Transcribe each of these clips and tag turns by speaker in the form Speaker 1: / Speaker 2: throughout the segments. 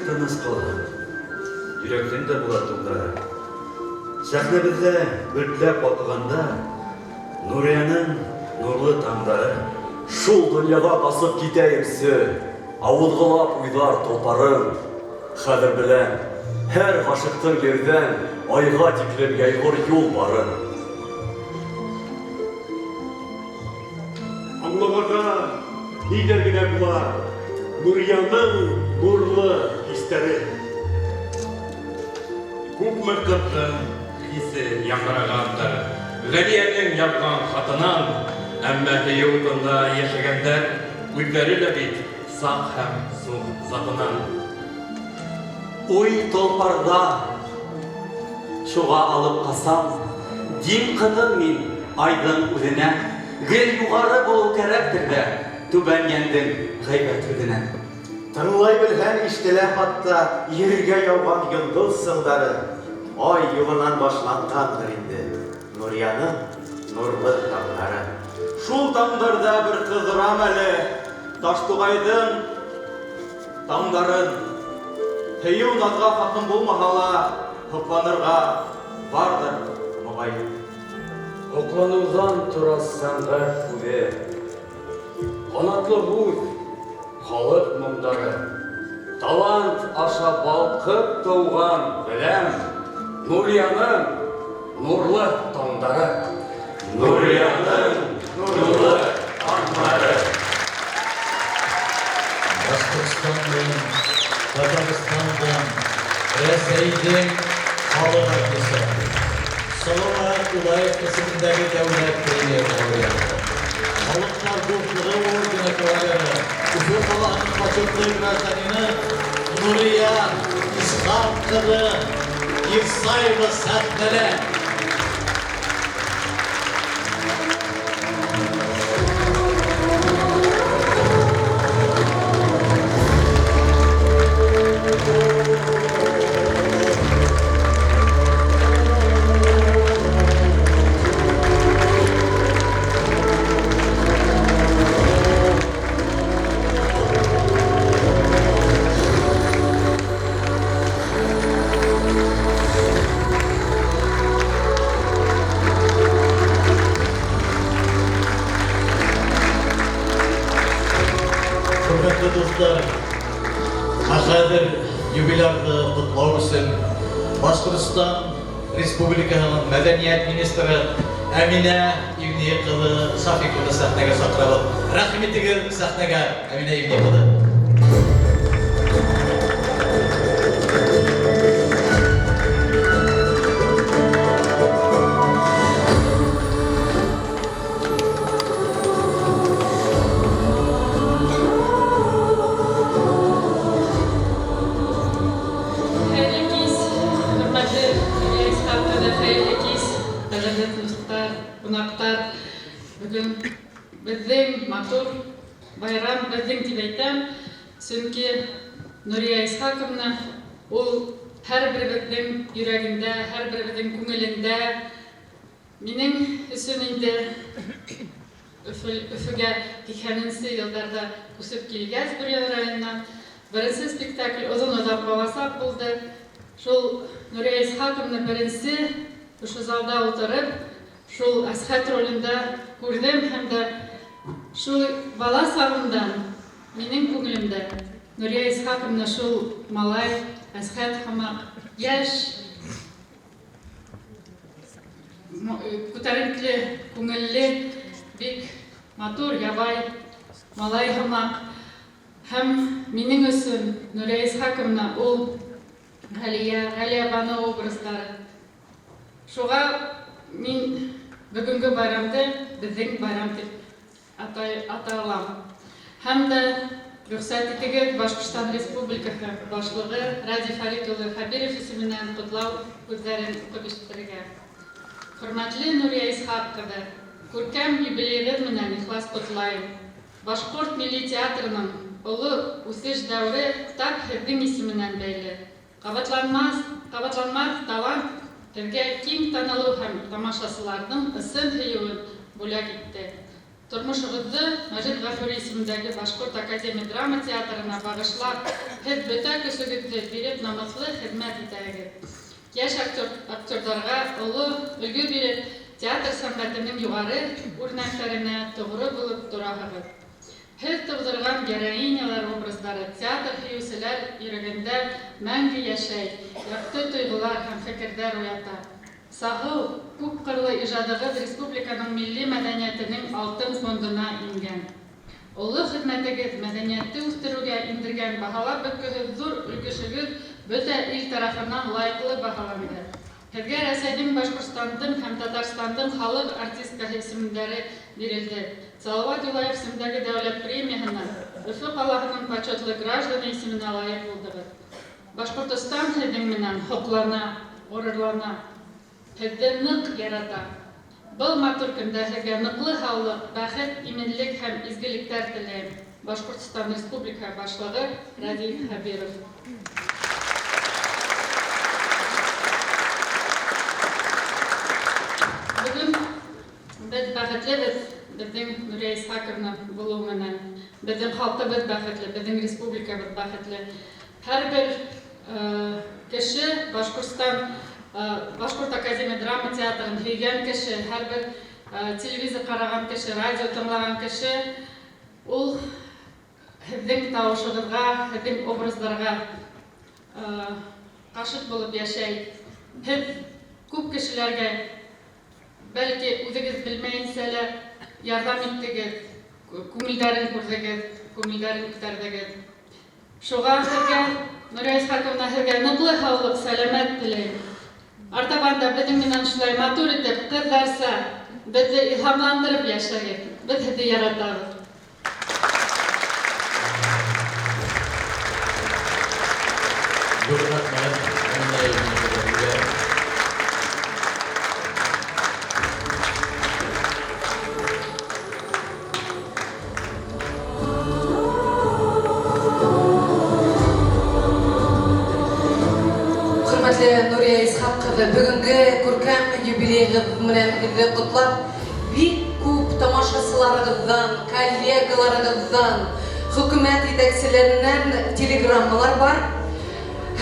Speaker 1: тыныс калган. Йөрәктән була туграры. Сәхнәбездә бөртләп атыганда Нурияның нурлы таңдары.
Speaker 2: Шул дөньяга басып китәйемсе, авылгылап уйлар топарын. Хәзер беләм, һәр гашыктың ердән айга тиклем яйгыр юл барын.
Speaker 3: Аңларга нидер генә була Нурияның нурлы хисләре.
Speaker 4: Күпме кытлы хисе яңгырагандыр. Галиянең язган хатынан, әмма һәйәүтында яшәгәндә үҙләре лә бит саҡ һәм сух затынан.
Speaker 2: Уй толпарда, шуға алып қасам, дин қыдым мин айдың үҙенә, гел юғары булыу кәрәктер дә, түбән йәндең ғәйбәт үҙенә.
Speaker 5: Тыңлай белһәң ишетелә хатта ергә яуган йондоҙ сыңдары. Ай юлынан башлангандыр инде Нурияның нурлы таңдары.
Speaker 6: Шул таңдарда бер кызырам әле Таштугайдың таңдарын. Һәйеү назға хакым булмаһа ла, һоҡланырға бардыр моғайын.
Speaker 1: Һоҡланыуҙан тора сәнғәт үҙе. Ҡанатлы һүҙ, халыҡ моңдары. Талант аша балҡып тыуған беләм. Нурияның нурлы таңдары. Нурияның нурлы таңдары.
Speaker 7: Башқұртстанның, Татарстанның, Рәсәйдің халық артисі. Салауат Юлаев кәсібіндегі дәулет премия лауреаты. Халықтар достығы ордені кавалері, Уфы қаласының почетный гражданины Нурия Исхаққызы Ирсаева сәттілі. Dostlar, haqadır юбилярды құтлау үшін Башқұртстан Республикасының Мәдәниет министрі Әминә Ивниқызы Шафиқовны сәхнәгә шақырабыз. Рәхмәт итегез сәхнәгә Әминә Ивниқызы.
Speaker 8: Бүгін біздің матур байрам біздің деп айтам, сөнки Нурия Исхақовна ол һәрбіріміздің йөрәгендә, һәрбіріміздің күңелендә, минең өсөн инде Өфөгә 80-нче елларда үсеп килгән Бүрген районыннан беренче спектакль озын-озак баласак булды. Шул Нурия Исхақовна беренче ошо залда утырып, шул Әсхәт ролендә күрдем һәм дә шул бала сагындан минең күңелемдә Нурия Исхақовна шул малай Әсхәт һәммәк яшь күтәренке күңелле бик матур ябай малай һәммәк һәм минең өсөн Нурия Исхақовна ул Галия Баны образлары. Шуға мин бүгінгі байрамды біздің байрам деп аталам. Һәм дә рөхсәт итегез Башқұртстан Республикасы башлыгы Ради Фарит улы Хәбиров исеменнән котлау сүзләрен укып ишетергә. Хөрмәтле Нурия Исхақовна, күркәм юбилейгыз менән ихлас котлайм. Башқұрт милли театрының олы үсеш дәвре так һеҙҙең исеменән бәйле. Ҡабатланмаҫ талант һеҙгә киң танылыу һәм тамашасыларҙың ысын һөйөүен бүләк итте. Тормышығызды Мәжит Ғафури исемендәге Башқұрт Академия драма театрына бағышлап, һеҙ бөтә көсөгөҙҙө биреп намыҫлы хеҙмәт итәһегеҙ. Йәш актерҙарға оло өлгө биреп, театр сәнғәтенең юғары үрнәктәренә тоғро булып тораһығыҙ. Һеҙ тыуҙырған героинялар образдары театр һөйөүселәр йөрәгендә мәңге йәшәй, яҡты тойғолар һәм фекерҙәр уята. Сағыу, күп ҡырлы ижадығыҙ республиканың милли мәҙәниәтенең алтын фондына ингән. Оло хеҙмәтегеҙ мәҙәниәтте үҫтереүгә индергән баһалап бөткөһөҙ ҙур өлгөшөгөҙ бөтә ил тарафынан лайыҡлы баһаланды. Һеҙгә Рәсәйҙең, Башҡортостандың һәм Татарстандың халыҡ артисткаһы исемдәре бирелде. Салауат Юлаев исемендәге дәүләт премияһына, Өфө ҡалаһының почетлы граждане исеменә лайыҡ булдығыҙ. Башҡортостан һеҙҙең менән һоҡлана, ғорурлана. Һеҙҙе ныҡ ярата. Был матур көндә һеҙгә ныҡлы һаулыҡ, бәхет, именлек һәм изгелектәр теләйем. Башҡортостан Республика башлығы Радик Хәбиров. Бөгөн беҙ бәхетлебеҙ, беҙҙең Нурия Исхаковна булыу менән. Беҙҙең халҡыбыҙ бәхетле, беҙҙең республикабыҙ бәхетле. Һәр бер кеше Башҡорт Академия драма театрын һөйгән кеше, һәр бер телевизор ҡараған кеше, радио тыңлаған кеше, ул һеҙҙең тауышығыҙға, һеҙҙең образдарға ҡашыҡ булып йәшәй. Һеҙ күп кешеләргә, бәлки үҙегеҙ белмәйенсә лә ярҙам иттегеҙ, күңелдәрен күрҙегеҙ, күңелдәрен күтәрҙегеҙ. Шуға һеҙгә, Нурия Исхаковна, һеҙгә ныҡлы һаулыҡ, сәләмәт теләйем. Артабанда беҙҙең менән шулай матур итеп, ҡыҙҙарса, беҙҙе илһамландырып йәшәгеҙ. Беҙ һеҙҙе яратабыҙ.
Speaker 9: Нурия Исхаковна, бүгінгі күркәм юбилейғыз менән һеҙҙе ҡотлап, бик күп тамашасыларығыҙҙан, коллегаларығыҙҙан, хөкүмәт етәкселәренән телеграммалар бар.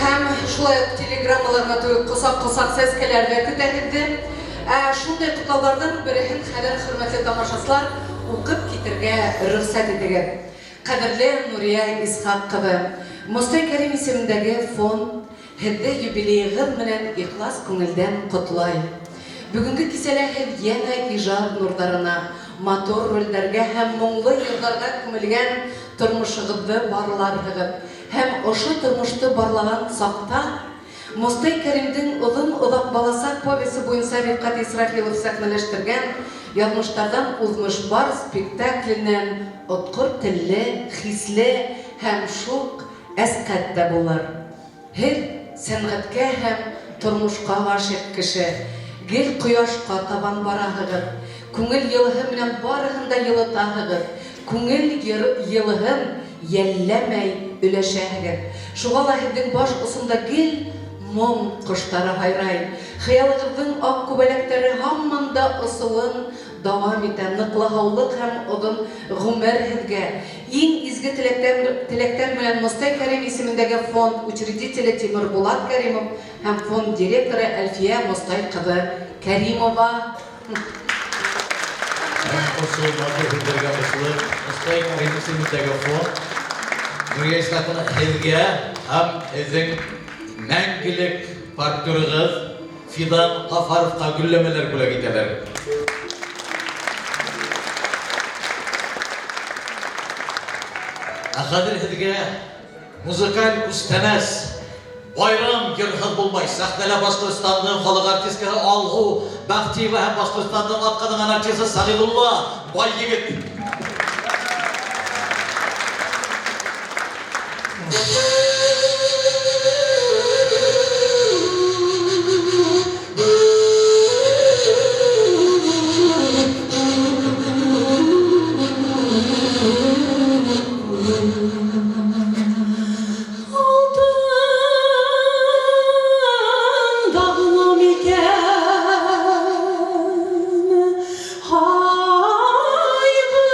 Speaker 9: Һәм шулай уҡ телеграммаларға ҡосаҡ-ҡосаҡ сәскәләрҙә көтә һеҙҙе. Шундай ҡотлауҙарҙың береһен хәҙер, хөрмәтле тамашасылар, уҡып китергә рөхсәт итегеҙ. Ҡәҙерле Нурия Исхаҡова, Мостай Кәрим исемендәге фонд һеҙҙе юбилейығыҙ менән ихлас күңелдән ҡотлай. Бүгенге кисәлә һеҙ йәнә ижад нурҙарына, матур ролдәргә һәм моңло йылдарға күмелгән тормошығыҙҙы барларһығыҙ. Һәм ошо тормошто барлаған саҡта Мостай Кәримдең оҙон-оҙаҡ баласаҡ повесі буйынса Рифҡәт Исрафилов сәхнәләштергән яҙмыштарҙан уҙмыш бар спектакленән отҡор телле, хисле һәм шуҡ әсҡәт тә булыр. Һеҙ сәнғәткә һәм тормошҡа ғашиҡ кеше, гел ҡояшҡа табан бараһығыҙ, күңел йылыһы менән барыһын да йылытаһығыҙ, күңел йылыһын йәлләмәй өләшәһегеҙ. Шуға ла һеҙҙең баш осонда гел моң ҡоштары һайрай. Хыялығыҙҙың аҡ күбәләктәре һаман да осоуын дауам итә. Ныҡлы һаулыҡ һәм оҙон ғүмер һеҙгә. Иң изге теләктәр менән Мостай Кәрим исемендәге фонд учредителе Тимур Булат Кәримов һәм фонд директоры Әлфиә Мостай ҡыҙы Кәримова.
Speaker 7: Ошо матур һүҙҙәргә ҡушылып, Мостай Кәрим исемендәге фонд Нурия Исхаковна һеҙгә һәм һеҙҙең мәңгелек партнерығыҙ Фидан Ҡафаровҡа гөлләмәләр бүләк итәләр. Хәҙер һеҙгә музыкаль күстәнәс, байрам йырһыҙ булмай, сәхнәлә Башҡортостандың халыҡ артисткаһы Алһыу Бәхтиева һәм Башҡортостандың атҡаҙанған артисы Сағидулла Байегет.
Speaker 9: Hayır.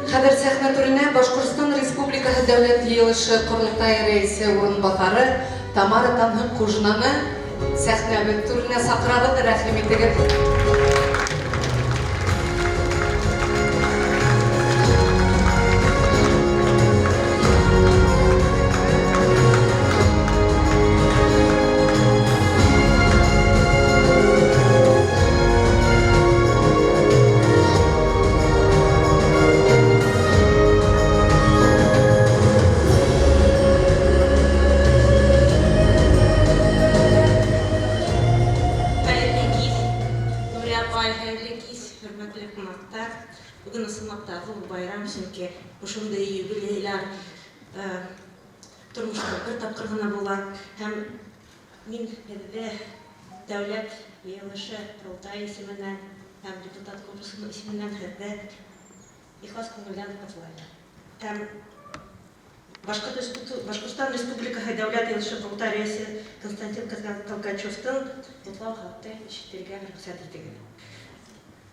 Speaker 9: Хәзер сәхнә түренә Башкортстан Республикасы Дәүләт Йыелышы Корылтай рәисе урынбасары Тамара Танһык-Кужнаны сәхнә түренә сакырабыз, рәхим итегез.
Speaker 10: Bugün ısınmakta bu bayram çünkü uşunday юбилейлар turmuşta bir tapkırgına bulan hem min hede devlet yılışı Kurultay isminden hem deputat korpusunun isminden hede ihlas konulardan katılaylar. Hem Башкортстан Республикасы Дәүләт Йылышы Kurultay reisi Konstantin Толкачевтың Утлау хатты ишетергә рөхсәт итегез.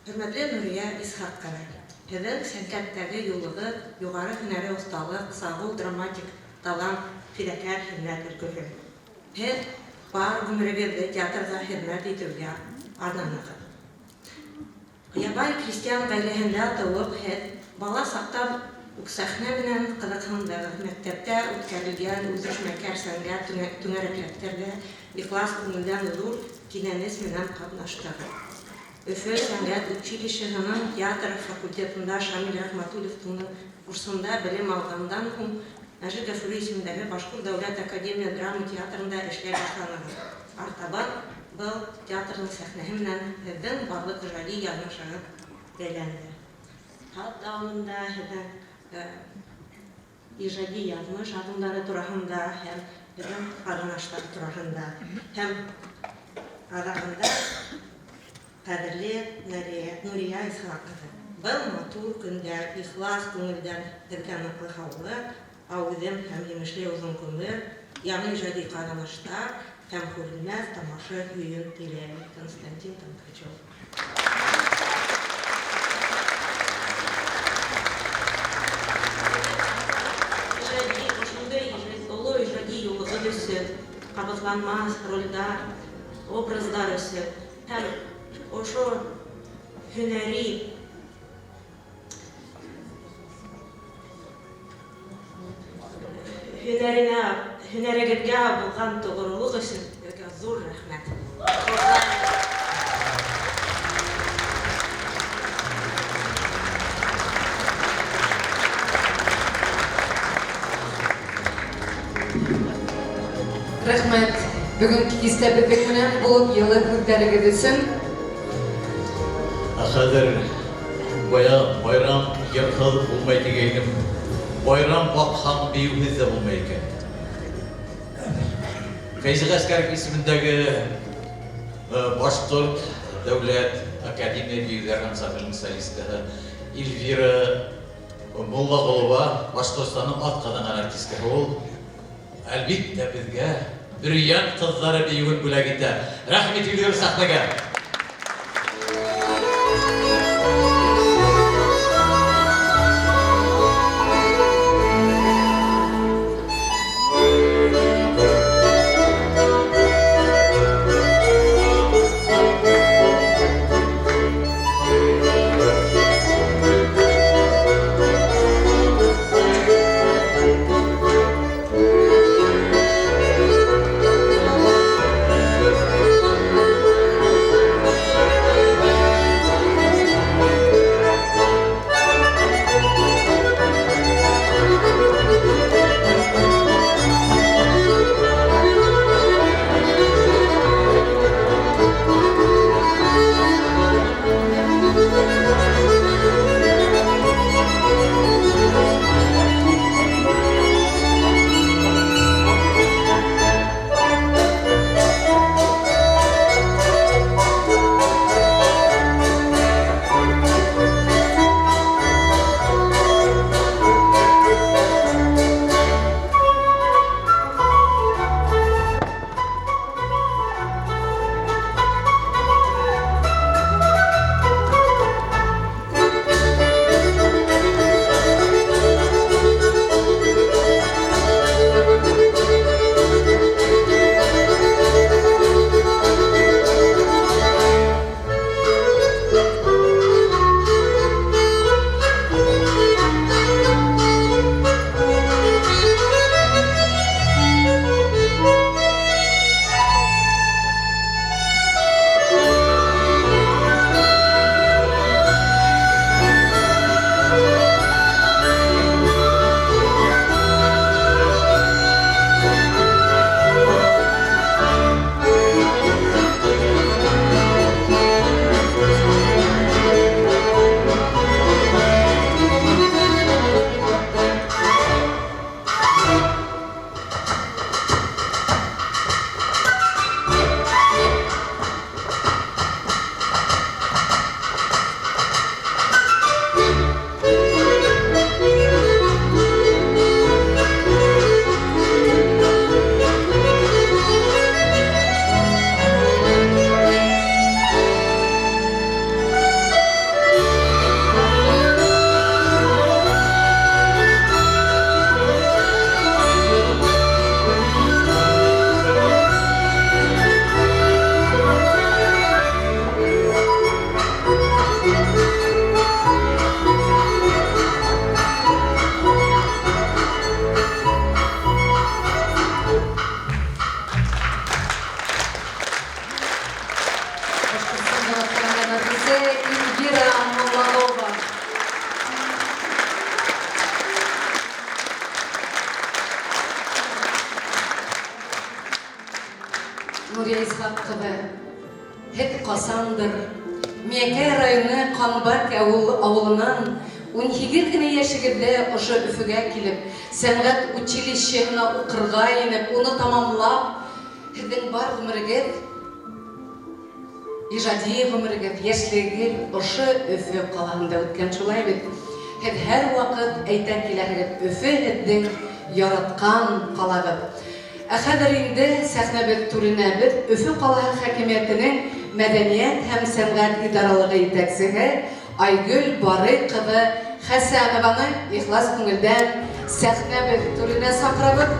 Speaker 10: Hürmetli Nuriye İshakова, һеҙҙең сәнғәттәге юллығы, юғары һөнәри оҫталыҡ, сағыу драматик талант, фиҙакәр хеҙмәт өлгөһө. Һеҙ бар ғүмерегеҙҙе театрҙа хеҙмәт итеүгә арнанығыҙ. Ябай крестьян ғаиләһендә тыуып, һеҙ бала саҡта уҡ сәхнә менән ҡыҙыҡһындығыҙ. Мәктәптә үткәрелгән үҙешмәкәр сәнғәт түңәрәклектәрҙә ихлас күңелдән ҙур кинәнес менән ҡатнаштығыҙ. Өфө сәнғәт училищеһының театр факультетында Шамил Рахматулловтың курсында белем алғандан һуң Мәжит Гафури исемендәге Башҡорт дәүләт академия драма театрында эшләй башланығыҙ. Артабан был театрның сәхнәһе менән һеҙҙең барлыҡ ижади яҙмышығыҙ бәйләнде. Хат дауамында һеҙҙең ижади яҙмыш аҙымдары тураһында һәм һеҙҙең ҡаҙанаштар тураһында һәм аҙағында Қадірлі Нурия Исхақова. Бұл матур күндер, ихлас көңілден дірген қылқаулы, ауызым һәм емішле ұзын көмір, яңы жади қадамаштар һәм көрілмәз тамашы үйін тілеймін. Константин Танкачев. Қабытланмас рольдар, образдар өсіп, һәм ошо һөнәрегеҙгә булған тоғролоҡ өсөн һеҙгә зур рәхмәт.
Speaker 9: Рәхмәт. Бүгенге кистә беҙҙең менән булып йылы һүҙҙәрегеҙ өсөн.
Speaker 7: Хәҙер байрам йырһыҙ булмай тигәйнем. Байрам баҡһаң бейеүһеҙ ҙә булмай икән. Фәйзи Ғәскәров исемендәге Башҡорт дәүләт академия бейеүҙәр ансамблінің солистаһы Эльвира Муллағолова, Башҡортостандың атҡаҙанған артисткаһы ул. Әлбиттә беҙгә Бөрйән ҡыҙҙары бейеүен бүләк итә. Рәхмәт Эльвира сәхнәгә.
Speaker 9: Нурия Исхақова, һеҙ ҡасандыр Миәкә районы Ҡанбак ауылынан 18 генә йәшегеҙҙә ошо Өфөгә килеп, сәнғәт училищеһына уҡырға инеп, уны тамамлап, һеҙҙең бар ғүмерегеҙ ижади гомергез яшьлегез ошо Өфө калаһында үткән шулай бит. Һеҙ һәр ваҡыт әйтә киләһегеҙ, Өфө һеҙҙең яратҡан ҡалағыҙ. Ә хәҙер инде сәхнәбеҙ түренәбеҙ Өфө ҡалаһы хакимиәтенең мәҙәниәт һәм сәнғәт идаралығы етәксеһе Айгөл Барый ҡыҙы Хәсәнованы ихлас күңелдән сәхнәбеҙ түренә саҡырабыҙ.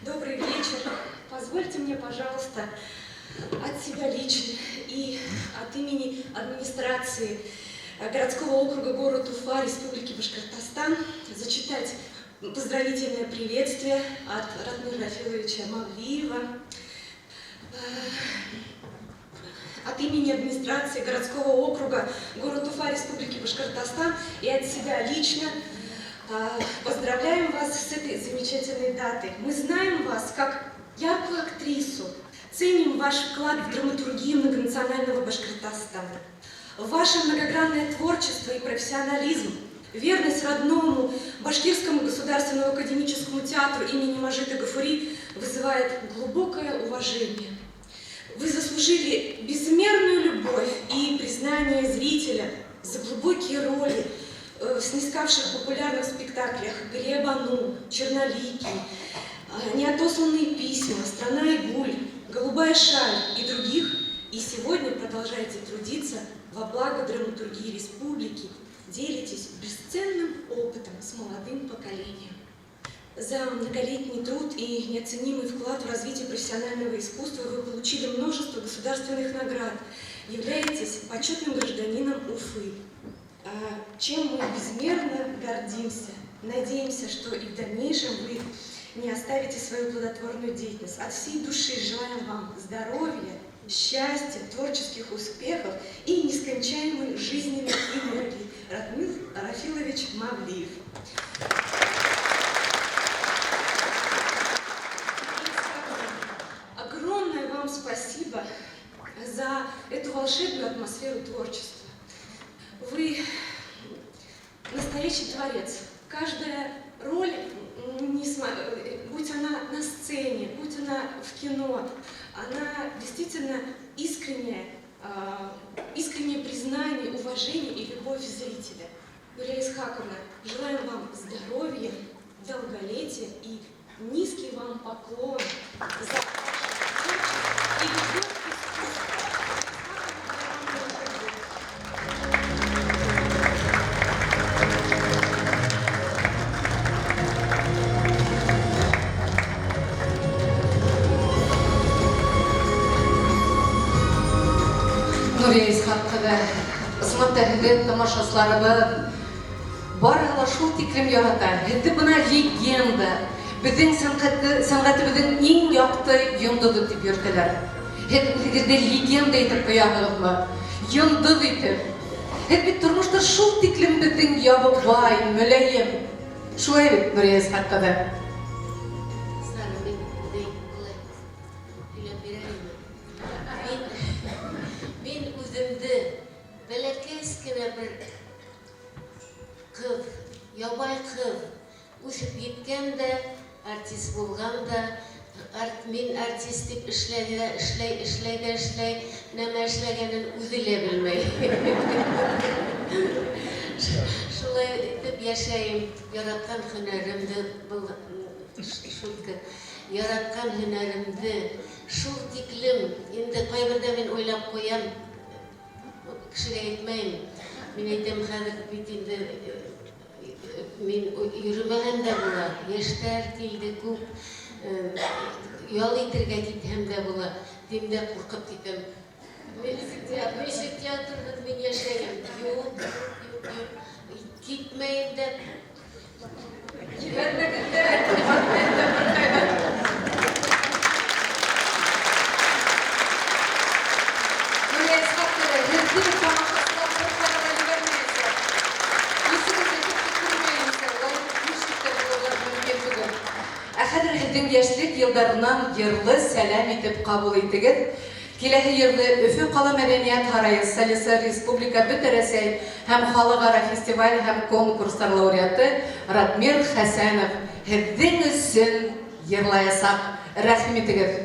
Speaker 10: Добрый вечер. Позвольте мне, пожалуйста, от себя лично и от имени администрации городского округа города Уфа, Республики Башкортостан зачитать поздравительное приветствие от Ратмира Рафиловича Мавлиева. От имени администрации городского округа города Уфа, Республики Башкортостан и от себя лично поздравляем вас с этой замечательной датой. Мы знаем вас как яркую актрису, ценим ваш вклад в драматургию многонационального Башкортостана. Ваше многогранное творчество и профессионализм, верность родному Башкирскому государственному академическому театру имени Мажита Гафури вызывает глубокое уважение. Вы заслужили безмерную любовь и признание зрителя за глубокие роли в снискавших популярных спектаклях «Гребану», «Черноликий», «Неотосланные письма», «Страна Игуль», «Голубая шаль» и других, и сегодня продолжаете трудиться во благо драматургии республики, делитесь бесценным опытом с молодым поколением. За многолетний труд и неоценимый вклад в развитие профессионального искусства вы получили множество государственных наград, являетесь почетным гражданином Уфы, чем мы безмерно гордимся. Надеемся, что и в дальнейшем вы не оставите свою плодотворную деятельность. От всей души желаем вам здоровья, счастья, творческих успехов и нескончаемой жизненной энергии. Ратмир Рафилович Мавлиев. Огромное вам спасибо за эту волшебную атмосферу творчества. Вы настоящий творец. Каждая роль, будь она на сцене, будь она в кино, она действительно искреннее признание, уважение и любовь зрителя. Нурия Исхаковна, желаем вам здоровья, долголетия и низкий вам поклон за ваше творчество и любовь к искусству.
Speaker 9: Нурия Исхаковна, ысынлап та һеҙҙең тамашасыларыбыҙ барыһы ла шул тиклем ярата. Һеҙҙе бына легенда, беҙҙең сәнғәтебеҙҙең иң яҡты йондоҙы тип йөрөтәләр. Һеҙ үҙегеҙҙе легенда итеп ҡуяһығыҙмы? Йондоҙ итеп. Һеҙ бит тормошта шул тиклем беҙҙең ябыҡбай, мөләйем. Шулай бит, Нурия Исхаковна.
Speaker 11: Ябай кыз, үсеп еткән дә, артист булган да, мин артист дип эшләй, нәмә эшләгәнен үзе лә белмәй. Шулай итеп яшәйем, яраткан һөнәремде, шул тиклем, инде кайбердә мин уйлап куям, кешегә әйтмәйм. Мин әйтәм, хәзер бит инде мин йөрмәгән дә була, яшьтәр килде күп, ял итергә китһәм дә була, дим дә куркып китәм. Ничек театрда мин яшәгән? Юк, китмәйем дә.
Speaker 9: йылдарынан йырлы сәлам итеп кабул итегез. Киләһе йылды Өфө кала мәдәният һарайы Солисы Республика Бөтәрәсәй һәм халыкара фестиваль һәм конкурслар лауреаты Радмир Хәсәнов һеҙҙең өсөн йырлаясаҡ. Рәхим итегеҙ.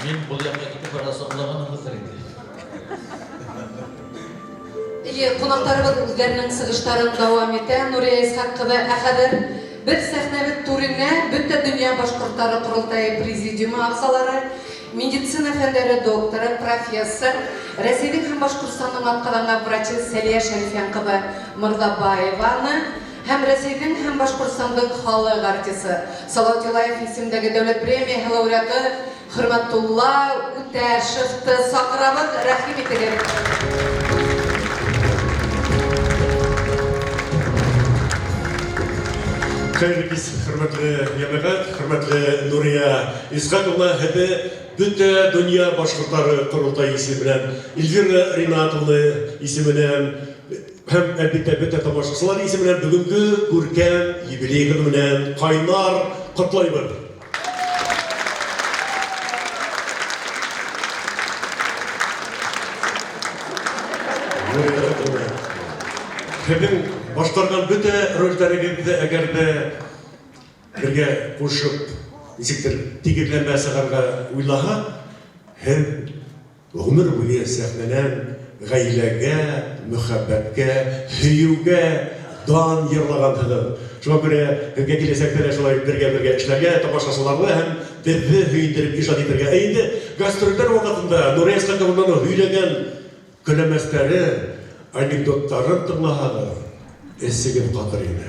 Speaker 7: Мен бұл жаққа кетіп бара соңлаған қыздар еді.
Speaker 9: Қонақтарыбыз үздерінің сығыштарын дауам ете. Нурия Исхаққызы әхәдір бір сәхнәбіт туріне бүтті дүния башқұрттары құрылтайы президиумы ағзалары, медицина фәндері докторы, профессор, Рәсейдің һәм Башқұртстанның атқаданға врачы Сәлия Шәрифянқызы Мырзабаеваны һәм Рәсейдің һәм Башқұртстанның халық артисі Салауат Юлаев исемдәге дәүләт премияһы лауреаты Хөрмәтулла Үтәшевті сақырабыз, рәхим итегез.
Speaker 3: Хәйрле кис, хөрмәтле янагат, хөрмәтле Нурия Исхақовна, һәдә бөтә дөнья башкортлары корылтайы исеменән, Эльвира Ринатовна исеменән һәм әлбәттә бөтә тамашачылар исеменән бүгенге күркәм юбилей менән кайнар котлайбыз. Һәм башкарган бөтә рольләрегезне әгәр дә бергә кушып, ничектер тигерләмә сыгарга уйлаһа, һәм гомер буе сәхнәнән гаиләгә, мөхәббәткә, һөюгә дан йырлаганлыгы. Шуңа күрә һәргә киләсәктә шулай бергә эшләргә, тамашачыларны һәм безне һөендереп иҗат итәргә. Инде гастрольләр вакытында Нурия Исхақовнаның һөйләгән көләмәстәре, анекдоттарын тыңлаһагыз, эссегез катыр иде.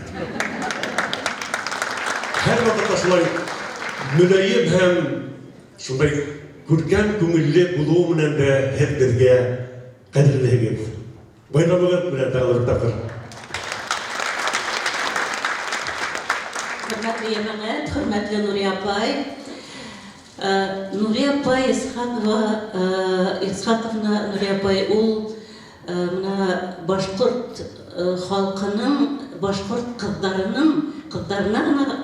Speaker 3: һәрвакытта шулай мөлаем һәм шундай күркәм күңелле булуы менән дә һеҙ беҙгә ҡәҙерлеһегеҙ. Байрамығыҙ менән тағы бер тапҡыр.
Speaker 10: Hürmetli yemeğet, hürmetli Nuriye Apay. Nuriye Apay İshakıvna Nuriye Apay ул башҡорт халҡының, башҡорт ҡыҙҙарына ғына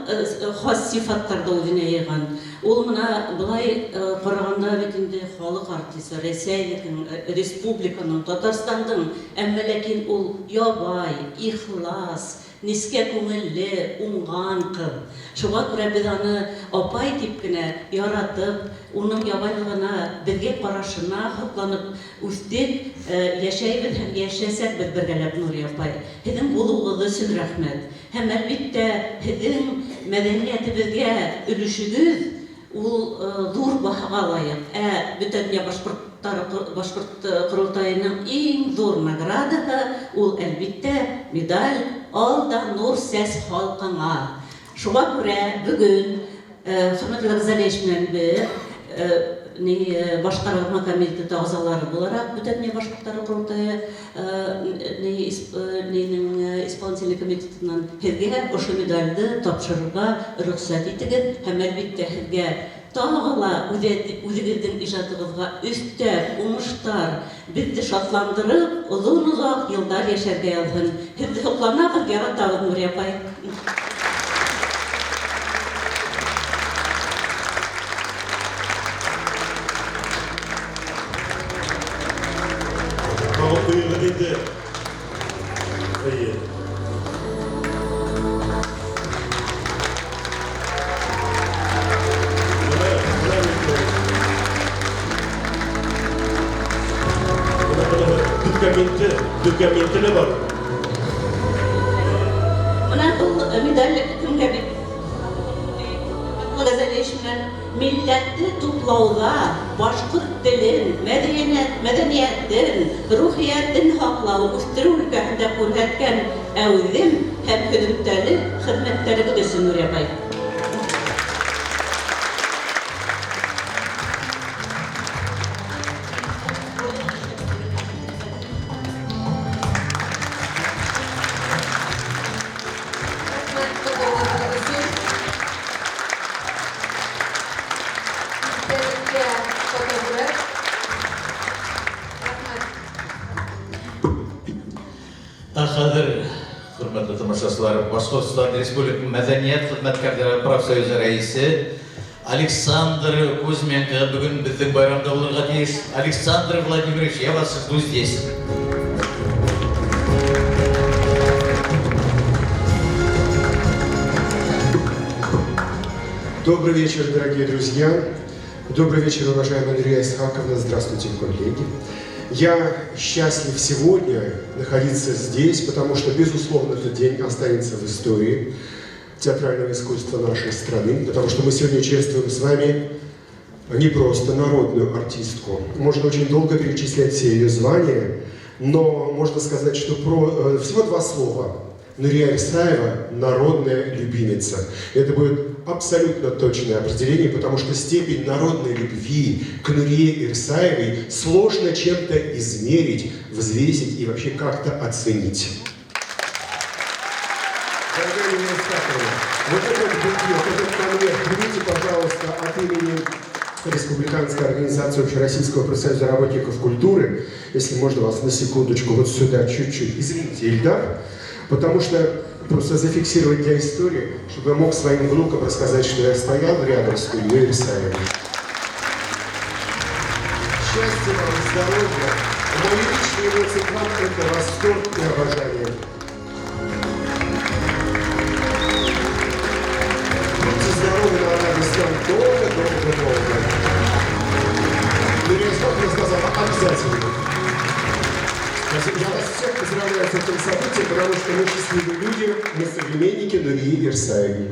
Speaker 10: хас сифаттарда үҙенә йыйған. Ул мына былай ҡарағанда бит инде халыҡ артисы, Рәсәйҙең, республиканың, Татарстандың, әммә ләкин ул ябай, ихлас, нескә күңелле, уңған ҡыҙ. Шуға күрә беҙ аны апай тип кенә яратып, уның ябайлығына, беҙгә ҡарашына һоҡланып үҫтек, йәшәйбеҙ һәм йәшәсәкбеҙ бергәләп, Нурия апай. Һеҙҙең булыуығыҙ өсөн рәхмәт. Һәм әлбиттә һеҙҙең мәҙәниәтебеҙгә өлөшөгөҙ ул ҙур баһаға лайыҡ. Бөтә донъя башҡорт ҡоролтайының иң ҙур наградаһы ул әлбиттә медаль «Ал да нур сәс халҡыңа». Шуға күрә бөгөн Хөрмәтле Ғазалиевич менән беҙ башҡарма комитеты ағзалары булараҡ бөтә донъя башҡорттары ҡоролтайы исполнительный комитетынан һеҙгә ошо медальды тапшырырға рөхсәт итегеҙ һәм әлбиттә һеҙгә тағы ла үҙегеҙҙең ижадығыҙға өҫтәп, уңыштар, беҙҙе шатландырып, оҙон-оҙаҡ йылдар йәшәргә яҙһын. Һеҙҙе һоҡланабыҙ, яратабыҙ, Нурия апай.
Speaker 3: Ағып қойығын енді. Документі бар.
Speaker 10: Мына был медаль кемгә бит? Ғазалиевич менән милләтте туплауҙа башҡорт телен, мәҙәниәтен, рухиәтен һаҡлау, үҫтереү өлкәһендә күрһәткән әүҙем һәм һөҙөмтәле хеҙмәттәрегеҙ өсөн, Нурия апай.
Speaker 7: Хәҙер, хөрмәтле тамашасылар, Башҡортостан Республиканың мәҙәниәт хеҙмәткәрҙәре профсоюзы рәйесе Александр Кузьменко бөгөн беҙҙең байрамда булырға тейеш. Александр Владимирович, я вас жду здесь.
Speaker 12: Добрый вечер, дорогие друзья. Добрый вечер, уважаемая Нурия Исхаковна. Здравствуйте, коллеги. Я счастлив сегодня находиться здесь, потому что, безусловно, этот день останется в истории театрального искусства нашей страны, потому что мы сегодня чествуем с вами не просто народную артистку. Можно очень долго перечислять все ее звания, но можно сказать, что всего два слова. Нурия Ирсаева – народная любимица. Это будет абсолютно точное определение, потому что степень народной любви к Нурие Ирсаевой сложно чем-то измерить, взвесить и вообще как-то оценить. Дорогая Нурия Исхаковна, вот этот букет, этот конверт, примите, пожалуйста, от имени Республиканской организации Общероссийского профсоюза работников культуры, если можно вас на секундочку вот сюда чуть-чуть. Извините, Ильдар. Потому что просто зафиксировать для истории, чтобы я мог своим внукам рассказать, что я стоял рядом с Нурией Ирсаевой. Счастья вам, здоровья. Мои личные эмоции к вам – это восторг и обожание. Будьте здоровы, на радость вам долго-долго-долго. Нурия Исхаковна сказала обязательно. Я вас всех поздравляю с этим событием, потому что мы счастливые люди, мы современники Нурии Ирсаевой.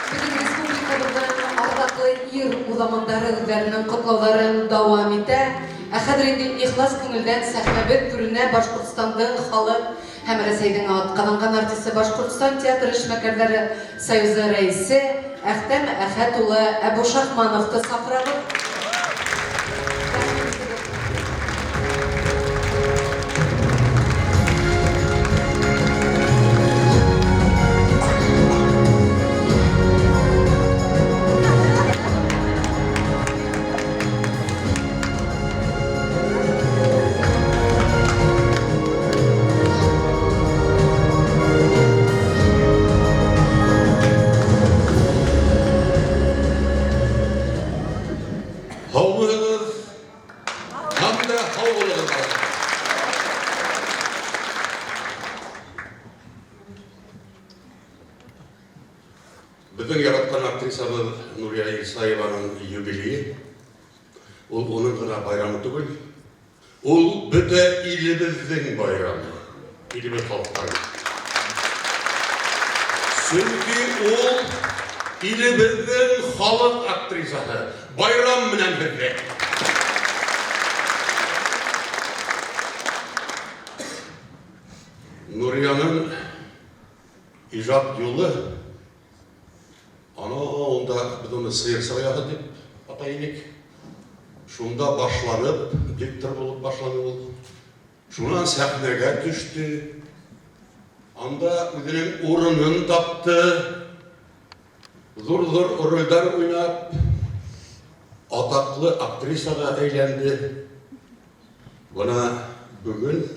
Speaker 9: Бөгөн республикабыҙҙың арҙаҡлы ир уҙамандары үҙҙәренең ҡотлауҙарын дауам итә. Хәҙер инде ихлас күңелдән сәхнәбеҙ түренә Башҡортостандың халыҡ һәм Рәсәйнең атказанган артисты Башкортстан театр эшмәкәрләре союзы рәисе Әхтәм Әхәт улы Әбушахмановты сакырабыз.
Speaker 3: Haulığınız hem de haulığınız. Bizim yaratkan aktrisamız Nuriya İsayevanın юбилейі. Ол оның ғана байрамы түгіл. Ол бүті еліміздің байрамы. Еліміз халықтары. Çünkü ол еліміздің халық актрисасы. Bayram менен birlikte. Nuriyanın icap yolu onda biz onu sıyır sayağı deyip atayınik. Şunda başlanıp, diktir bulup başlanıp, şundan sahneye düştü. Anda özünün orunun taptı. Zor roller oynap, ataklı aktrisaga eylendi. Buna bugün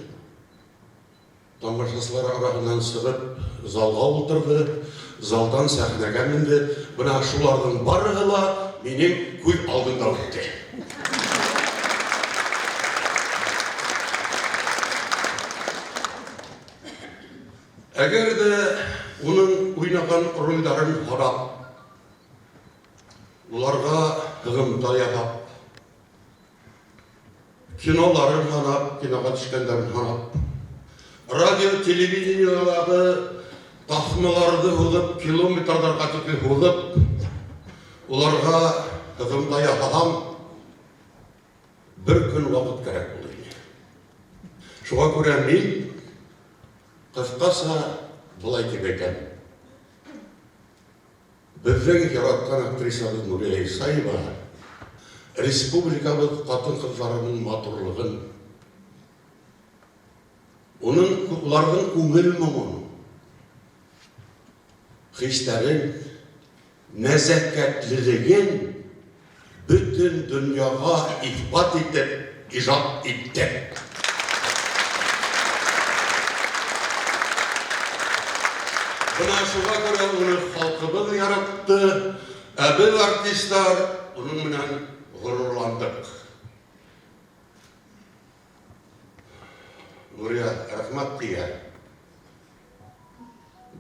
Speaker 3: tamашасылар арасынан шығып, залға отырды, залдан сахнеге мінді. Бuna шулардың барығы менің көз алдымда өтті. Әгер де оның ойнаған рөлдерін қарап, оларға ғымта яғап, киноларын ғанап, киноға түскендерін ғанап, радио, телевидениялағы тасмаларды ғылып, километрдарға текін ғылып, оларға ғымта яғам бір күн уақыт керек болды. Шуға көре мен қысқаса былай деп айтам. Біздің яратқан актрисамыз Нурия Исаева республикамыз қатын-қыздарының матурлығын, олардың көңіл мұңын, хистәрін, нәзәкәтлілігін бүтін дүнияға ифбат етіп, ижат етті. Buna şuğa göre onu halkımız yarattı, biz artistler onunla gururlandık. Nuriya rahmat diye,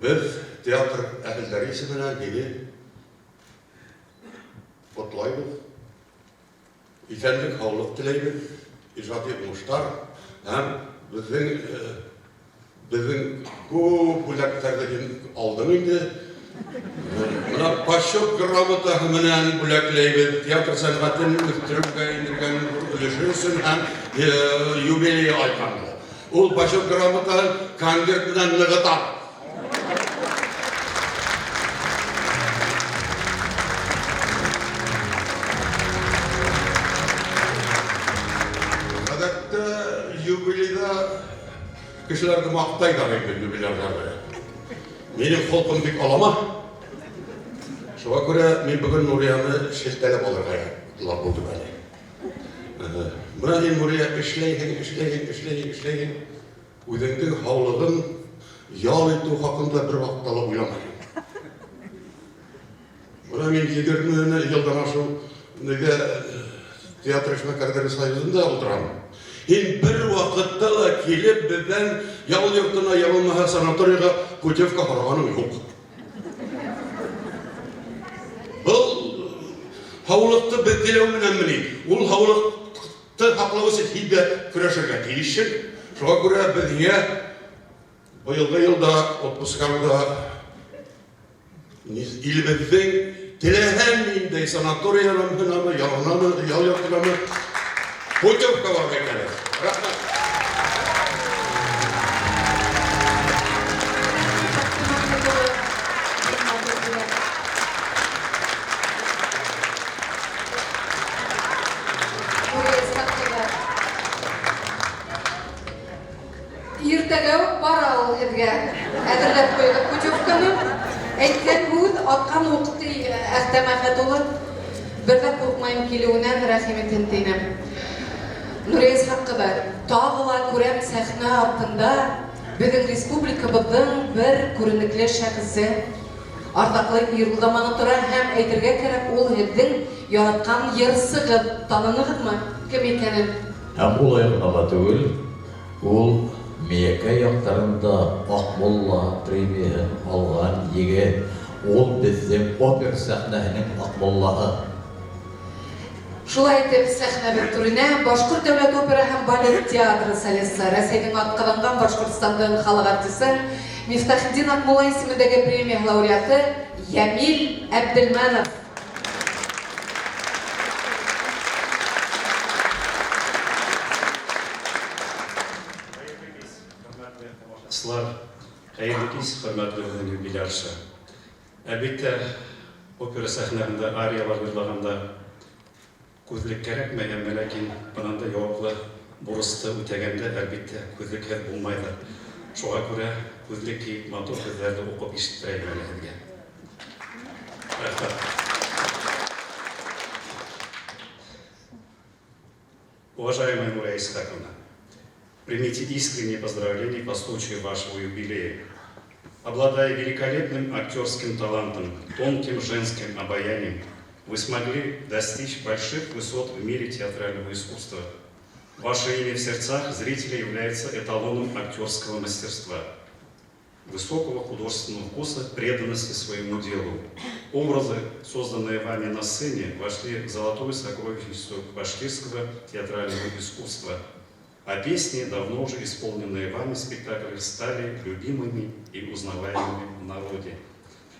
Speaker 3: biz tiyatr ehilleri isimine biri kutlayız, İfendik havluk dileyimiz, icra etmişler, hem bizim bu bulaklardan aldım indi. Buna paşok gramata hemen bulaklayıp tiyatro sanatını üstürüp indirgen ülüşürsün hem jubileyi aykandı. O paşok gramata konvertinden nığıtar. Adatta jubileyde kişiler de maktaylar eklendi bilərlər. Benim xalqım bik alama. Şuğa göre men bugün Nuriyanı şiltəlep alırlar oldu böyle. Buna hem Nuriya işleyin. Özündün havlığın yal ettiği hakkında bir vakit alıp uylamayın. Buna men 20 yıldan aşağı tiyatr eşmekerderi sayısında oturam. Hem bir vakitte da gelip bizden yol yurtuna yapılmaha sanatoriyaga Kutevka haraganım yok. Bu havlıkta bedelevmenen mini. Ol havlıkta haklavusu hibbe küreşerge gelişir. Şuğa göre bizge bu yılda otpuskarda ilimizden tilehen indi sanatoriyanın hınamı, yol yurtuna mı Kutevka var bekler. Rahmet.
Speaker 9: атқан уақытты әхтәмәхәт улы бірді қорқмайым келуінен рәхимет ентейнем. Нурия Исхақова, тағыла көрәм сәхна артында біздің республикабыздың бір көрінікли шәхісі. Ардақлы ирылдаманы тұра һәм әйтергә кәрәк ул һеҙҙең яратҡан йырсығыҙ, танынығыҙмы? Кем икәнен?
Speaker 7: Һәм ул ғына түгел, ул Миякә яҡтарында Аҡмулла премияһын алған егет. Ул беҙҙең опер сәхнәһенең Аҡмуллаһы.
Speaker 9: Шулай итеп, сәхнә бер түренә Башҡорт дәүләт опера һәм балет театры солисты, Рәсәйҙең атҡаҙанған Башҡортостандың халыҡ артисы Мифтахетдин Аҡмулла исемендәге премия лауреаты Йәмил Әбделмәнов.
Speaker 13: Хәйерле кис, хөрмәтле юбиляршы. Әлбиттә, опера сәхнәһендә ариялар йырлаганда күҙлек кәрәкме, әммә ләкин бынанда яуаплы бурысты үтәгәндә әлбиттә күҙлекһеҙ булмайҙыр. Шуға күрә күҙлек кейеп матур һүҙҙәрҙе уҡып ишеттерәйем әле һеҙгә. Рәхмәт. Уважаемая Нурия Исхаковна, примите искренние поздравления по случаю вашего юбилея. Обладая великолепным актерским талантом, тонким женским обаянием, вы смогли достичь больших высот в мире театрального искусства. Ваше имя в сердцах зрителя является эталоном актерского мастерства, высокого художественного вкуса, преданности своему делу. Образы, созданные вами на сцене, вошли в золотую сокровищницу башкирского театрального искусства. А песни, давно уже исполненные вами спектакли, стали любимыми и узнаваемыми в народе.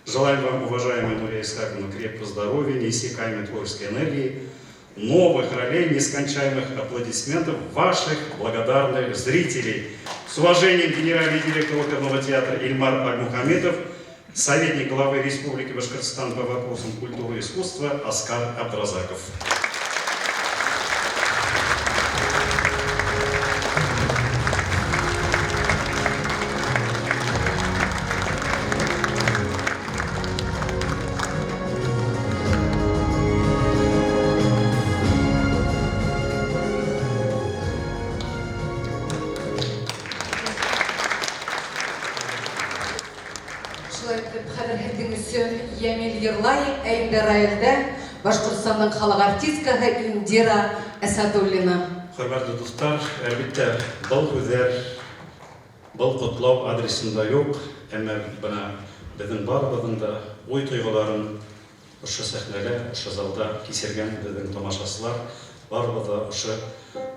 Speaker 13: Желаем вам, уважаемая Нурия Исхаковна, крепкого здоровья, неиссякаемой творческой энергии, новых ролей, нескончаемых аплодисментов ваших благодарных зрителей. С уважением, генеральный директор оперного театра Ильмар Альмухамедов, советник главы Республики Башкортостан по вопросам культуры и искусства Оскар Абдразаков.
Speaker 9: Йәмил Йырлай, әйінді райылды Башқұртстанның халық артисткаһы Индира Әсәдуллина.
Speaker 13: Хөрмәтле дуҫтар, әлбиттә, был һүҙҙәр, был ҡотлау адресында юҡ, әммә бына беҙҙең барыбыҙҙың да уй-тойғоларын ошо сәхнәлә, ошо залда кисергән беҙҙең тамашасылар, барыбыҙ да ошо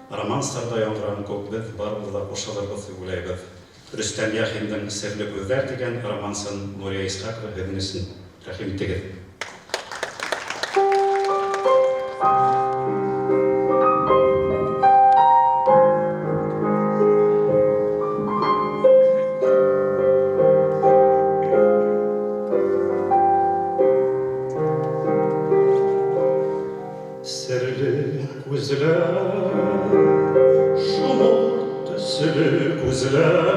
Speaker 13: романстарда яңғыраған кеүек беҙ барыбыҙ да ҡушылырбыҙ дип уйлайбыҙ. Рөстәм Яхиндың «Серле күҙҙәр» дигән романсын Нурия Исхакова һеҙҙең өсөн рәхим итегеҙ. Серле күзләр, шоморт төслө күзләр,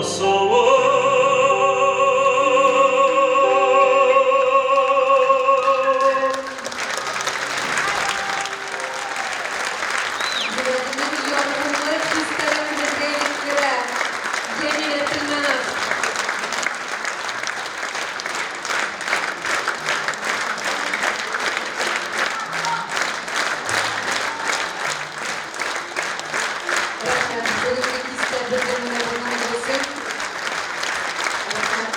Speaker 9: Yüreğinin yorgunluğu hislerimle birlikte cemiyetine. Rahmet, bugünkü hislerine bunun olsun. Rahmet.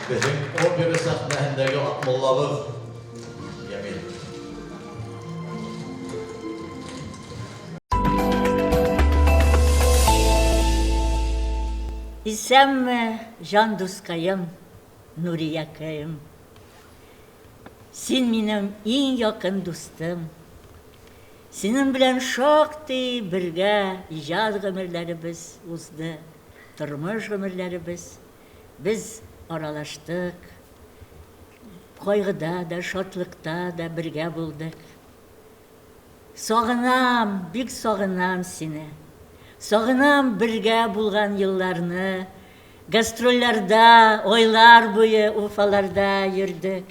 Speaker 7: Bizim 11 sahnəndəki Akmollabıq Cemil.
Speaker 14: İsem can duskayım, Nuriyakayım. Sen benim en yakın dostum. Senin bilen şokti birge icad ömürlerimiz uzdu, turmuş ömürlerimiz. Biz aralaştık. Kaygıda da, şatlıkta da birge bulduk. Sağınam, büyük sağınam seni. Sağınam birge bulgan yıllarını. Gastrollerde, oylar boyu ufalarda yürüdük.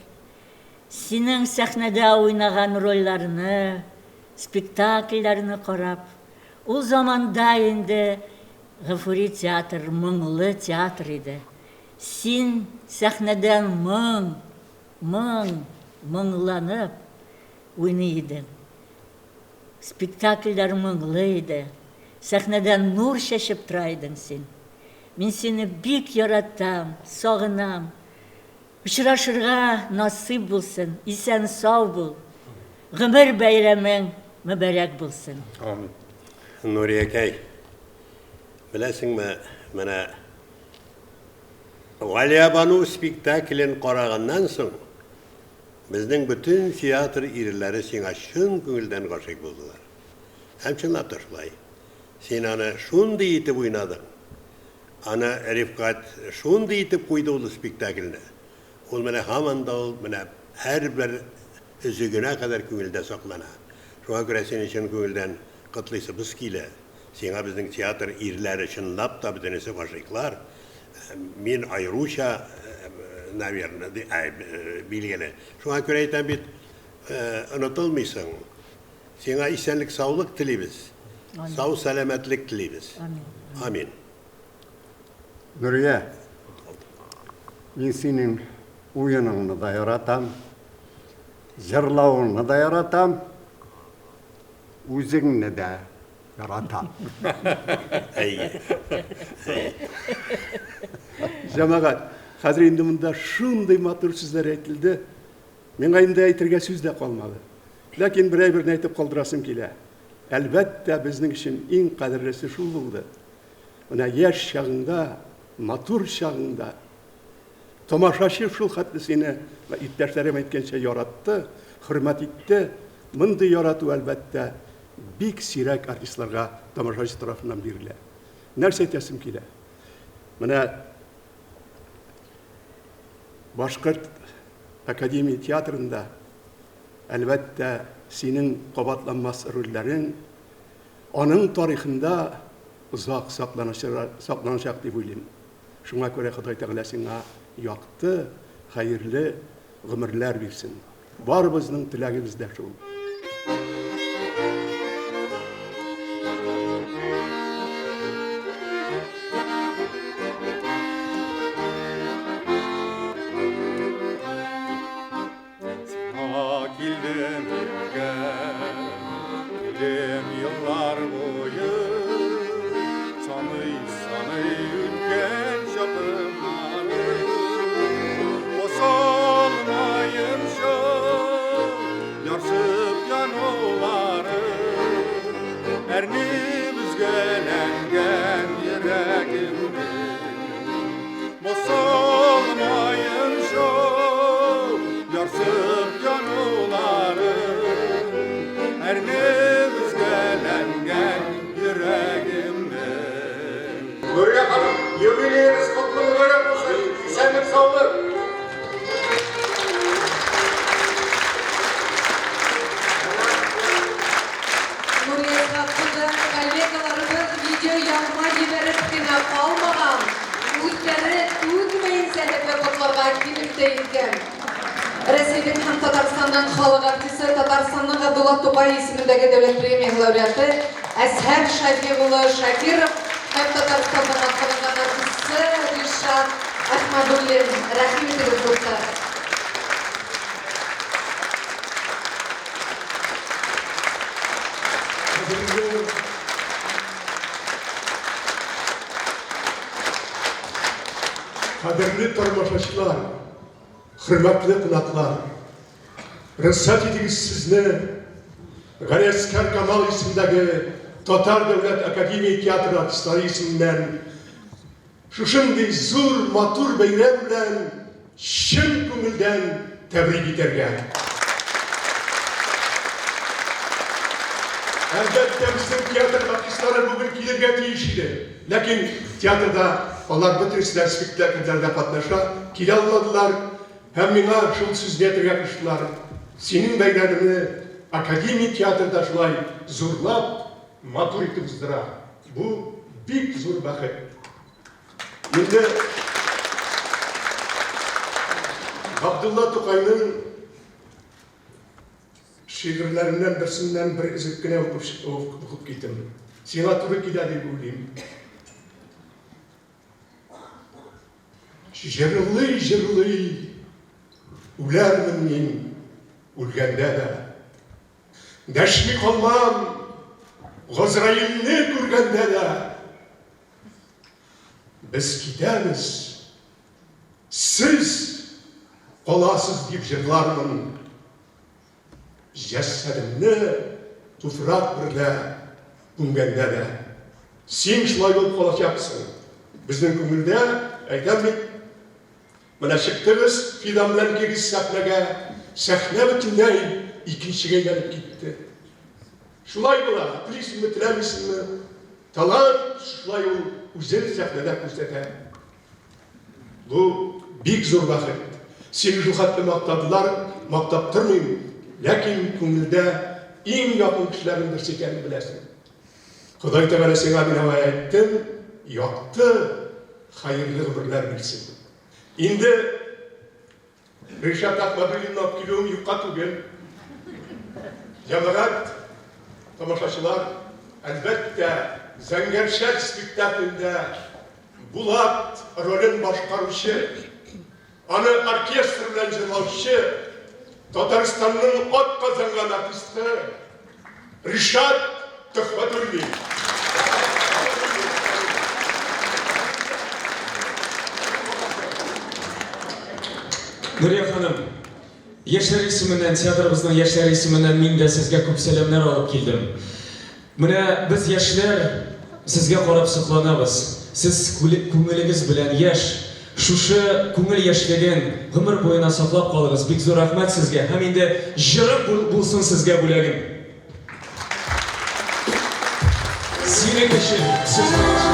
Speaker 14: Senin sahnede oynagan rollerini, spektakillerini qarab. O zamanda indi Gafuri teatr, Mınglı teatr idi. Sen sahneden mınglanıp oynaydın. Spektakiller mınglıydı. Sahneden nur şaşıp duraydın sen. Ben seni büyük yarattım, sağınam. Uçraşırga nasip bulsun, isen sağ bul. Gümür bayramın mübarek bulsun.
Speaker 15: Amin. Nuriyakay, bilesinmi, mana Galiya Banu spektaklin qarag'andan so'ng bizning bütün teatr irlari senga shun ko'ngildan g'oshik bo'ldilar. Ham chinlab shulay. Sen ana shunday etib o'ynading. Ana Rifqat shunday etib qo'ydi ul spektaklni. Ul mana hamanda mana har bir üzügüne kadar ko'ngilda saqlana. Shunga ko'ra sen uchun ko'ngildan qutlaysiz kela. Senga bizning teatr irlari chinlab da bitanisi g'oshiklar. Men ayrıca naverna bilgili. Şuna göre aytan bit unutulmaysın. Sana esenlik, sağlık dileybiz. Sağ selametlik dileybiz. Amin.
Speaker 16: Nuriye, ben senin oyununu da yaratam, jırlauını da yaratam, özünü de yaratam. Cemaat, hazır indi bunda şunday matır sözler aytıldı. Men ayında aytırga söz de kalmadı. Lakin birini aytıp kaldırasım kele. Elbette bizning için en kadirlisi şu buldu. Ona yaş çağında, matur çağında, tomaşaşı şu hatlisini ve ittişlerim etkençe yarattı, hürmet etti. Mındı yaratı elbette büyük sirak artistlarga tomaşaşı tarafından biriyle. Nerse etesім kele. Mana Başkurt Akademi Tiyatrı'nda elbette senin qabatlanmaz rollerin onun tarihinde uzak saklanacak diye bileyim. Şuna göre Xudoy Teala sana yaktı, hayırlı ömürler versin. Var bizning tilagimiz de şu.
Speaker 17: Yıllar boyu sanıy ülken çapımları boşalmayınca yarsıp yanıları ernimiz gelengen yüreğimde boşalmayınca yarsıp yanıları ernimiz gelengen yüreğimde. Nuriye Hanım, jubileyiniz kutlu mübarek olsun.
Speaker 9: Аңа килеп тә иткән. Рәсәйдән һәм Татарстанның халык артисты, Татарстанның Габдулла Тукай исемендәге дәүләт премия лауреаты Әсһәр Шафи улы Шакиров һәм Татарстанның атказанган артисты Ришат Әхмәдуллин. Рәхим итегез, дуслар.
Speaker 12: Kaderli tarmaşaçılar, hürmetli kınaklar, rüksat ediniz sizni Galesker Kamal ismindagi Tatar Devlet Akademiya Teatr artistlari isminden şuşunday zur matur bayram bilan chin ko'ngildan tabrik etargan. Albatta bizning teatr artistlari bugun kelirga tegish edi. Lekin teatrda onlar bütün spektakllerde qatnaşa kela olmadılar. Hem mena şul so'zni aytgan qishlar. Senin bayramını Akademiya teatrda shulay zo'rlab matur etib uzdira. Bu bek zo'r baxt. Endi Abdullah To'qayning she'rlaridan birsinden bir izikkina o'qib ketdim. Senga to'g'ri keladi deb o'ylayman. Jırlı ularmın men o'lganda da. Dashmi qolmam G'azrailni ko'rganda da. Biz ketamiz, siz qolasiz deb jırlarmın. Jasadimni tufraq birla ko'mganda da. Sen shulay bo'lib qolacaqsan. Bizning ko'ngilda aytaman. Mana chiqdingiz, fidan bilan kelgisiz sahnaga, sahna butunlay ikkinchiga aylanib ketdi. Shulay bo'ladi, bilasizmi, tilaysizmi? Talant shulay o'zini sahnada ko'rsatadi. Bu bek zo'r baxt. Seni shu xatda maqtadilar, maqtab turmayman. Lekin ko'ngilda eng yaqin kishilarning birisi ekanini bilasan. Xudoy taolo senga binoan aytdim, yoqdi, xayrli umrlar bilsin. Endi Rishad Ahmadullinni olib keluvim yuqqa tugul. Jamoat, tomoshachilar, albatta Zangarshar spektaklida Bulat rolini boshqaruvchi, ana orkestr bilan ijrochi Tataristonning ot qozongan artisti Rishad Ahmadulli.
Speaker 18: Nuriya Hanım, Yaşlar isminden, teatrımızın Yaşlar isminden men de sizge ko'p selamlar olib keldim. Mana biz yoshlar sizga qarab so'qlanamiz. Siz ko'nglingiz bilan yosh, shusha ko'ngil yoshligin umr bo'yina saqlab qolasiz. Bek zo'r rahmat sizga. Ham endi jirim bo'lsin sizga bo'lagim. Sening uchun sizga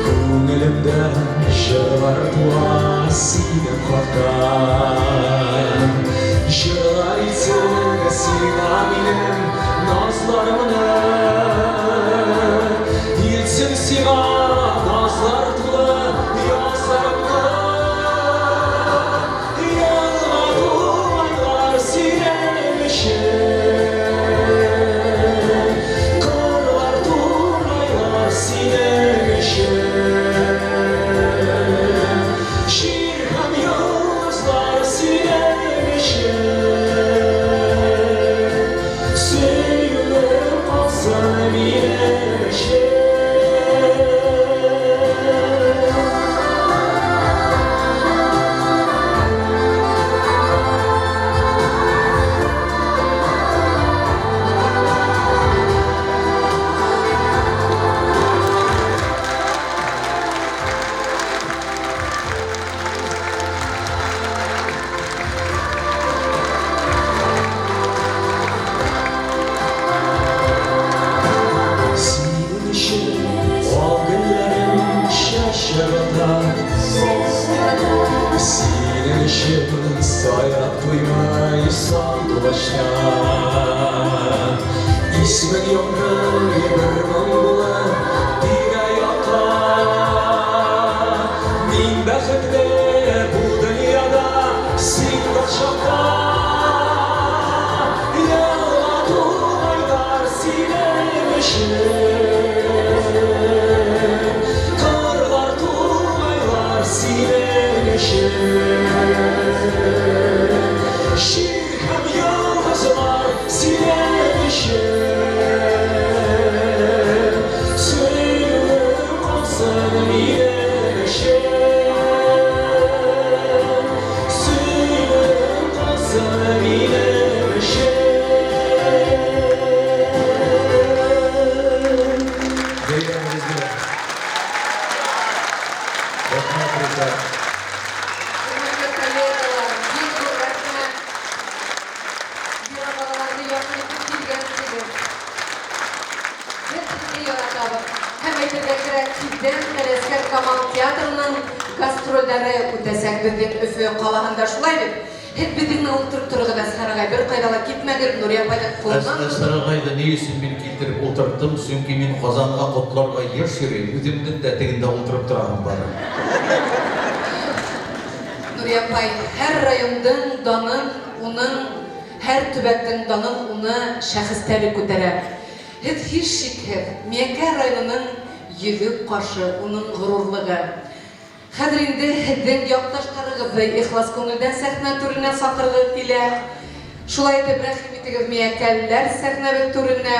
Speaker 18: ko'nglimda shirlar tuvar sinem haktan Jırlar içine sina minem nazlarımını İlsin sima nazlar tula yazlarımını Yalvadım aylar sinemişim Korlardım aylar sinemişim Şirhem yıldızlar sinemişim Sevgilim olsam inemişim Senin için o günlerim şaşırdı Senin için sayrak duymayı saldı başa İsmin yoktu bir mangula bir ayakta Min bəxtli bu dünyada sen başakta Yalvadım aylar silemişim Karlar tuğlaylar silemişim Şirkem yıldızlar silemişim Sevgilim olsam inemişim Sevgilim olsam inemişim
Speaker 9: Hürmetli kollegalar, bir hürmetli bir arabalarda yaklaşık bilgensizdir. Hepsini yaratabı. Hem etedekire Kidden Teresker Kamal Tiyatrının gastrolleri ötesek bizden öfü qalağında şulaydık. Hep bizden oturup turğuda sarığa bir qaydala gitmegir Nuriye paydak kolundan.
Speaker 7: Sarıgayda ne için men keltirip oturttum? Çünkü men Qozonga qutlarga yer yürüyüm. Özümden de teginde oturup turağım bana.
Speaker 9: Nuriye pay her rayondan danın, onun her tübekten danın onu şahısteri көтәрә. Hiç şikhet, Miyeke rayonunun yüzü qaşı, onun gururluğu. Хәзер инде һеҙҙең яҡташтарығыҙҙы ихлас күңелдән сәхнә түренә саҡырғым килә. Шулай итеп рәхим итегеҙ Миәкәлеләр сәхнәбеҙ түренә.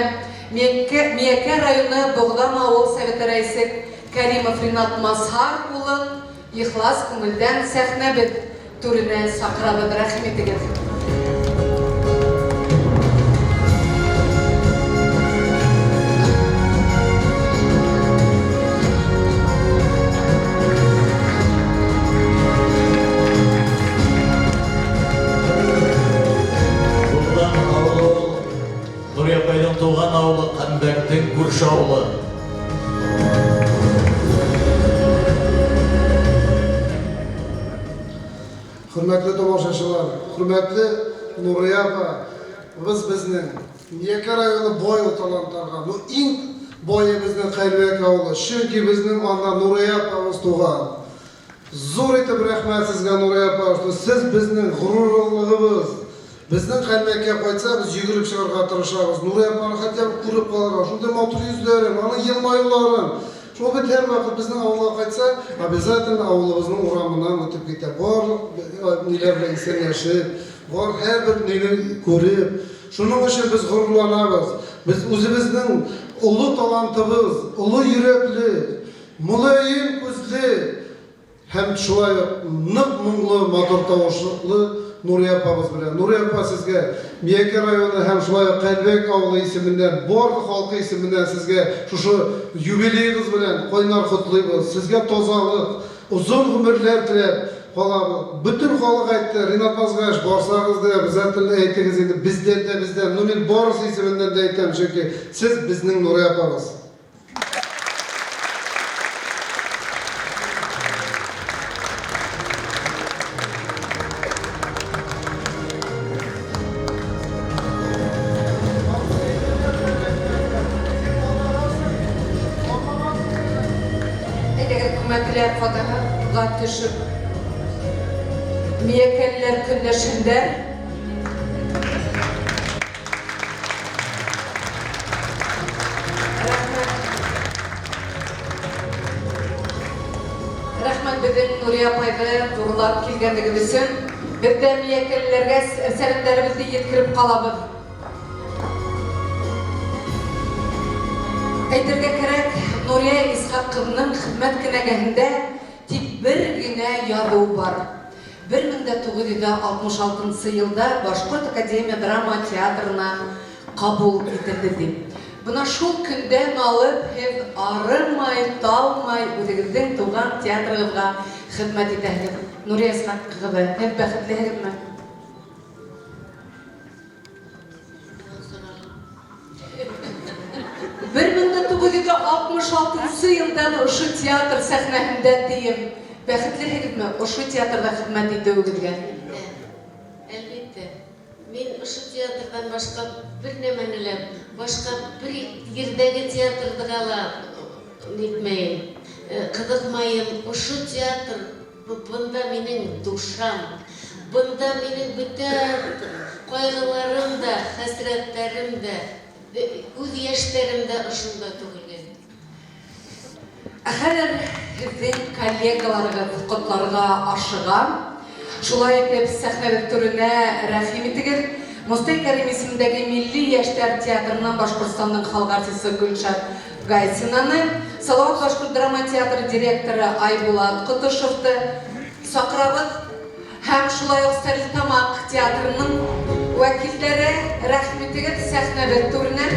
Speaker 9: Миәкә районы Боғдам ауыл советы рәйесе Кәримов Ринат Мазһар улын ихлас күңелдән сәхнәбеҙ түренә саҡырабыҙ. Рәхим итегеҙ.
Speaker 7: Nuriye Bay'dan tuğan avlı, Qanbek'tin Gürşü avlı.
Speaker 19: Hürmetli tomoşaçılar, hürmetli Nuriye apa, biz bizning Miyeke rayonu boy talantarga, bu eng boyi bizning Qaybek avlı, çünki bizning onda Nuriye apamiz tuğan. Zo'r etib rahmat sizga Nuriye apa, siz bizning g'ururligimiz. Bizning Qaybekka qo'ysa biz yugurib chiqarga tirishamiz. Nuriye apani hatto ko'rib qolgan, shunday motor yuzlari, mana yilmaylarim. Şu bir her vakit bizden avluğa kaçsa, обязательно avlumuzun uğramından ötüp gider. Var nelerle insan yaşayıp, var her bir neler görüp, şunun için biz gururlanırız. Biz özümüzün ulu talantımız, ulu yürekli, mulayim gözlü, hem şulay nık munglu, motor tavuşluklu Nuriye apamız bilen. Nuriye apa sizge Miyeke rayonu hem şulay Qaybek avlu isiminden, Borlu halkı isiminden sizge şu jubileyiniz bilen koynar kutluyoruz. Sizge tozağlık, uzun ömürler tilep, bütün halk aytdı, Rinat Mazgaş borsanız da bizden aytınız indi, bizden, Numin Boris isiminden de aytım çünkü siz bizning Nuriye apamız.
Speaker 9: Кәлләр фатаға төшіп, миекәлләр көнләшендәр. Рәхмәт беҙҙең Нурия апайҙы ҙурлап килгәнлегебеҙ өсөн. Беҙ ҙә миекәлләргә сәләмдәребеҙҙе еткереп ҡалабыҙ. Әйтергә кәрәк, Нурия Исхаҡ ҡыҙының хеҙмәт кенәгәһендә тик бер генә яҙыу бар. 1966 йылда Башҡорт академия драма театрына ҡабул ителде дип. Бына шул көндән алып һеҙ арымай, талмай үҙегеҙҙең тыуған театрығыҙға хеҙмәт итәһегеҙ. Нурия Исхаҡ ҡыҙы, һеҙ бәхетлеһегеҙме? 1966 йылдан ошо театр сәхнәһендә тием. Бәхетлеһегеҙме ошо театрда хеҙмәт итеүегеҙгә?
Speaker 11: Әлбиттә. Мин ошо театрдан башҡа бер нәмәне лә, башҡа бер ерҙәге театрҙы ла нитмәйем, ҡыҙыҡмайым. Ошо театр, бында минең душам, бында минең бөтә ҡайғыларым да, хәсрәттәрем дә, үҙ йәштәрем дә ошонда түгелгән.
Speaker 9: Хәҙер һеҙҙең коллегаларығыҙ ҡотларға ашыға. Шулай итеп, сәхнәбеҙ түренә рәхим итегеҙ. Мостай Кәрим исемендәге Милли йәштәр театрынан Башҡортостандың халыҡ артисы Гөлшат Гайсинаны, Салауат Башҡорт драма театры директоры Айбулат Ҡотошовты саҡырабыҙ һәм шулай уҡ Стәрлетамаҡ театрының вәкилдәре рәхим итегеҙ сәхнәбеҙ түренә.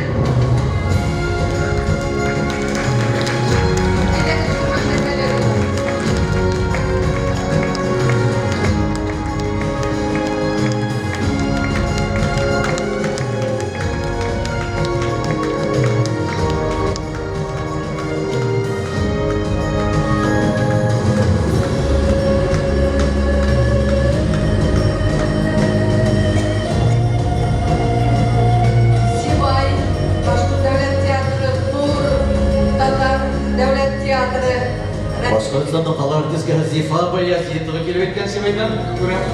Speaker 7: Башҡортостандың халыҡ артисткаһы Зифа Баязитова килеп еткән Семейҙән күрәм.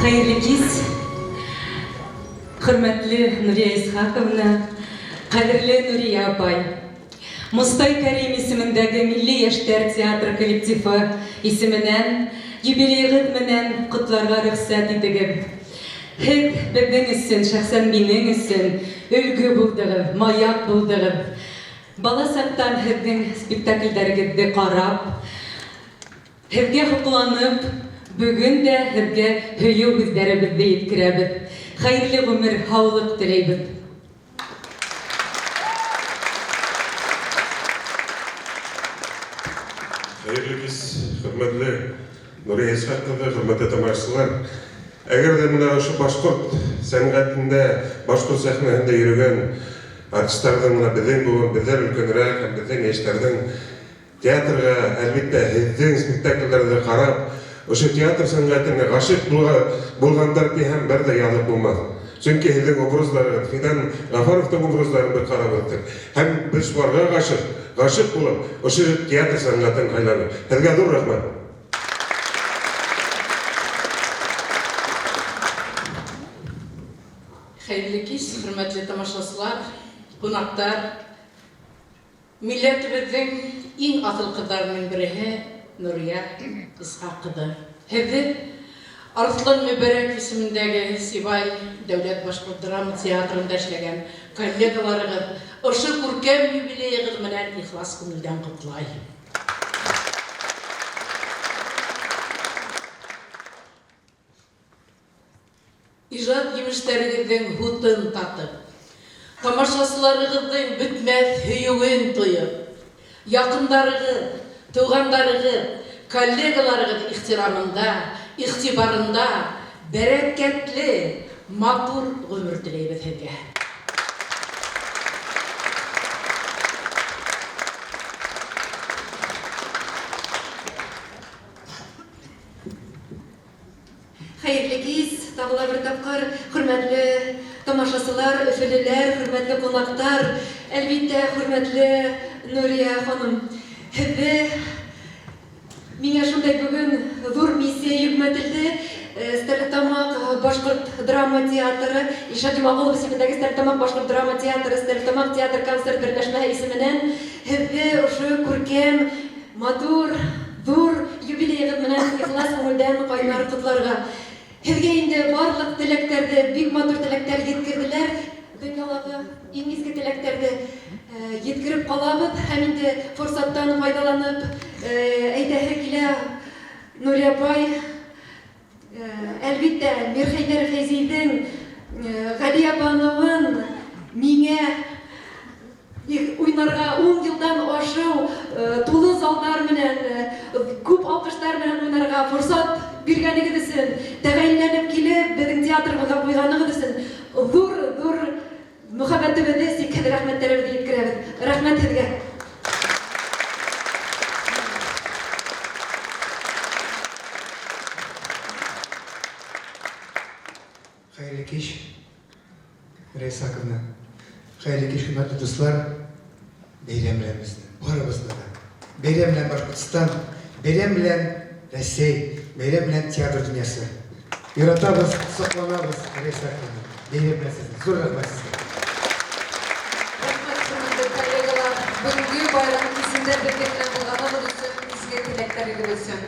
Speaker 20: Хәйерле кис, хөрмәтле Нурия Исхаковна, ҡәҙерле Нурия апай. Мостай Кәрим исемендәге Милли йәштәр театры коллективы исеменән, юбилейығыҙ менән ҡотларға рөхсәт итегеҙ. Һеҙ беҙҙең өсөн, шәхсән минең өсөн өлгө булдығыҙ, маяк булдығыҙ. Бала саҡтан һеҙҙең спектаклдәрегеҙҙе ҡарап, һеҙгә һоҡланып, бөгөн дә һеҙгә һөйөү һүҙҙәребеҙҙе еткерәбеҙ. Хәйерле ғүмер, һаулыҡ теләйбеҙ.
Speaker 3: Хәйерле кис, хөрмәтле Нурия Исхаҡ ҡыҙы, хөрмәтле тамашасылар. Әгәр ҙә менә ошо башҡорт сәнғәтендә, башҡорт сәхнәһендә йөрөгән артистарҙың менә беҙҙең бүген, беҙҙән өлкәнерәк һәм беҙҙең йәштәрҙең театрға, әлбиттә, һеҙҙең спектакльдәрҙе ҡарап, ошо театр сәнғәтенә ғашиҡ булғандар тиһәм бер ҙә яҙыҡ булмаҫ. Сөнки һеҙҙең образдарығыҙ, Фидан Ғафаровтың образдарын бер ҡарап үттек. Һәм без шуларға ғашиҡ булып, ошо театр сәнғәтен һайланыҡ. Һеҙгә ҙур рәхмәт.
Speaker 9: Хәйерле кис, хөрмәтле тамашасылар, ҡунаҡтар. Милләтебеҙҙең иң аҫыл ҡыҙҙарының береһе Нурия Исхаҡ ҡыҙы. Һеҙҙе Арыҫлан Мөбәрәк исемендәге Сибай Дәүләт Башҡорт драма театрында эшләгән коллегаларығыҙ ошо күркәм юбилейығыҙ менән ихлас күңелдән ҡотлай. ижад емештәрегеҙҙең һутын татып, тамашасыларығыҙҙың бөтмәҫ һөйөүен тойып, яҡындарығыҙ, туғандарығыҙ, коллегаларығыҙ ихтирамында, ихтибарында бәрәкәтле, матур ғүмер теләйбеҙ һеҙгә.
Speaker 20: Хәйерле кис, тағыла бер тапҡыр, хөрмәтле тамашасылар, өфөлөләр, хөрмәтле ҡунаҡтар, әлбиттә, хөрмәтле Нурия ханым. Һеҙҙе миңә шундай бөгөн ҙур миссия йөкмәтелде. Стәрлетамаҡ башҡорт драма театры, Илшат Йомағолов исемендәге Стәрлетамаҡ башҡорт драма театры, Стәрлетамаҡ театр концерт берләшмәһе исеменән һеҙҙе ошо күркәм, матур, ҙур юбилейығыҙ менән ихлас күңелдән ҡайнар ҡотларға. Һеҙгә инде барлыҡ теләктәрҙе, бик матур теләктәр еткерҙеләр. Донъялағы иң изге теләктәрҙе еткереп ҡалабыҙ һәм инде форсаттан файҙаланып әйтәһе килә Нурия апай, әлбиттә, Мирхәйҙәр Фәйзиҙең Ғәлиә Баныуын миңә уйнарға 10 йылдан ашыу, тулы залдар менән, күп алҡыштар менән уйнарға форсат биргәнегеҙ өсөн, тәғәйенләнеп килеп, беҙҙең театрыбыҙға ҡуйғанығыҙ өсөн ҙур мөхәббәтебеҙҙе, сикһеҙ рәхмәттәребеҙҙе еткерәбеҙ. Рәхмәт һеҙгә.
Speaker 21: Хәйерле кич, Нурия Исхаковна. Хәйерле кич, хөрмәтле дуслар. Бәйрәм белән безне, барыбызны да. Бәйрәм белән Башҡортостан, бәйрәм белән Рәсәй, бәйрәм белән театр донъясы. Яратабыҙ, соҡланабыҙ, Нурия Исхаковна. Бәйрәм белән сезне. Зур рәхмәт сезгә.
Speaker 9: Рәхмәт, хөрмәтле коллегалар. Бөгөнгө байрам кисендә беҙгә менән булғанығыҙ өсөн, изге теләктәрегеҙ өсөн.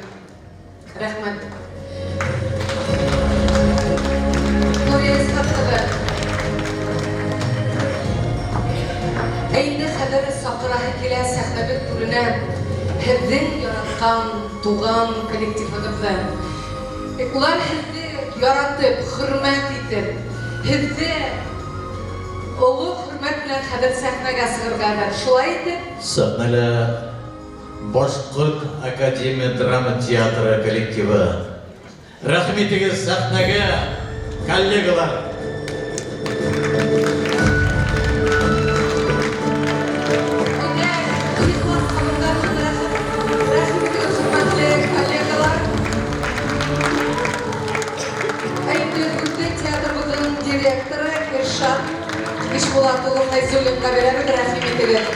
Speaker 9: Рәхмәт. Нурия Исхаковна. Әйнде хәҙер саҡыраһы килә сәхнәбеҙ түренә һеҙҙең яратҡан, туған коллективығыҙҙы. Улар һеҙҙе яратып, хөрмәт итеп, һеҙҙе оло хөрмәт менән хәҙер сәхнәгә сығырғалар. Шулай итеп,
Speaker 7: Сәхнәлә Башҡорт академия драма театры коллективы. Рәхим итегеҙ сәхнәгә, коллегалар.
Speaker 9: директоры Иршат Ишбулатұлы Файзуллинға береміз, рәхим етігіз.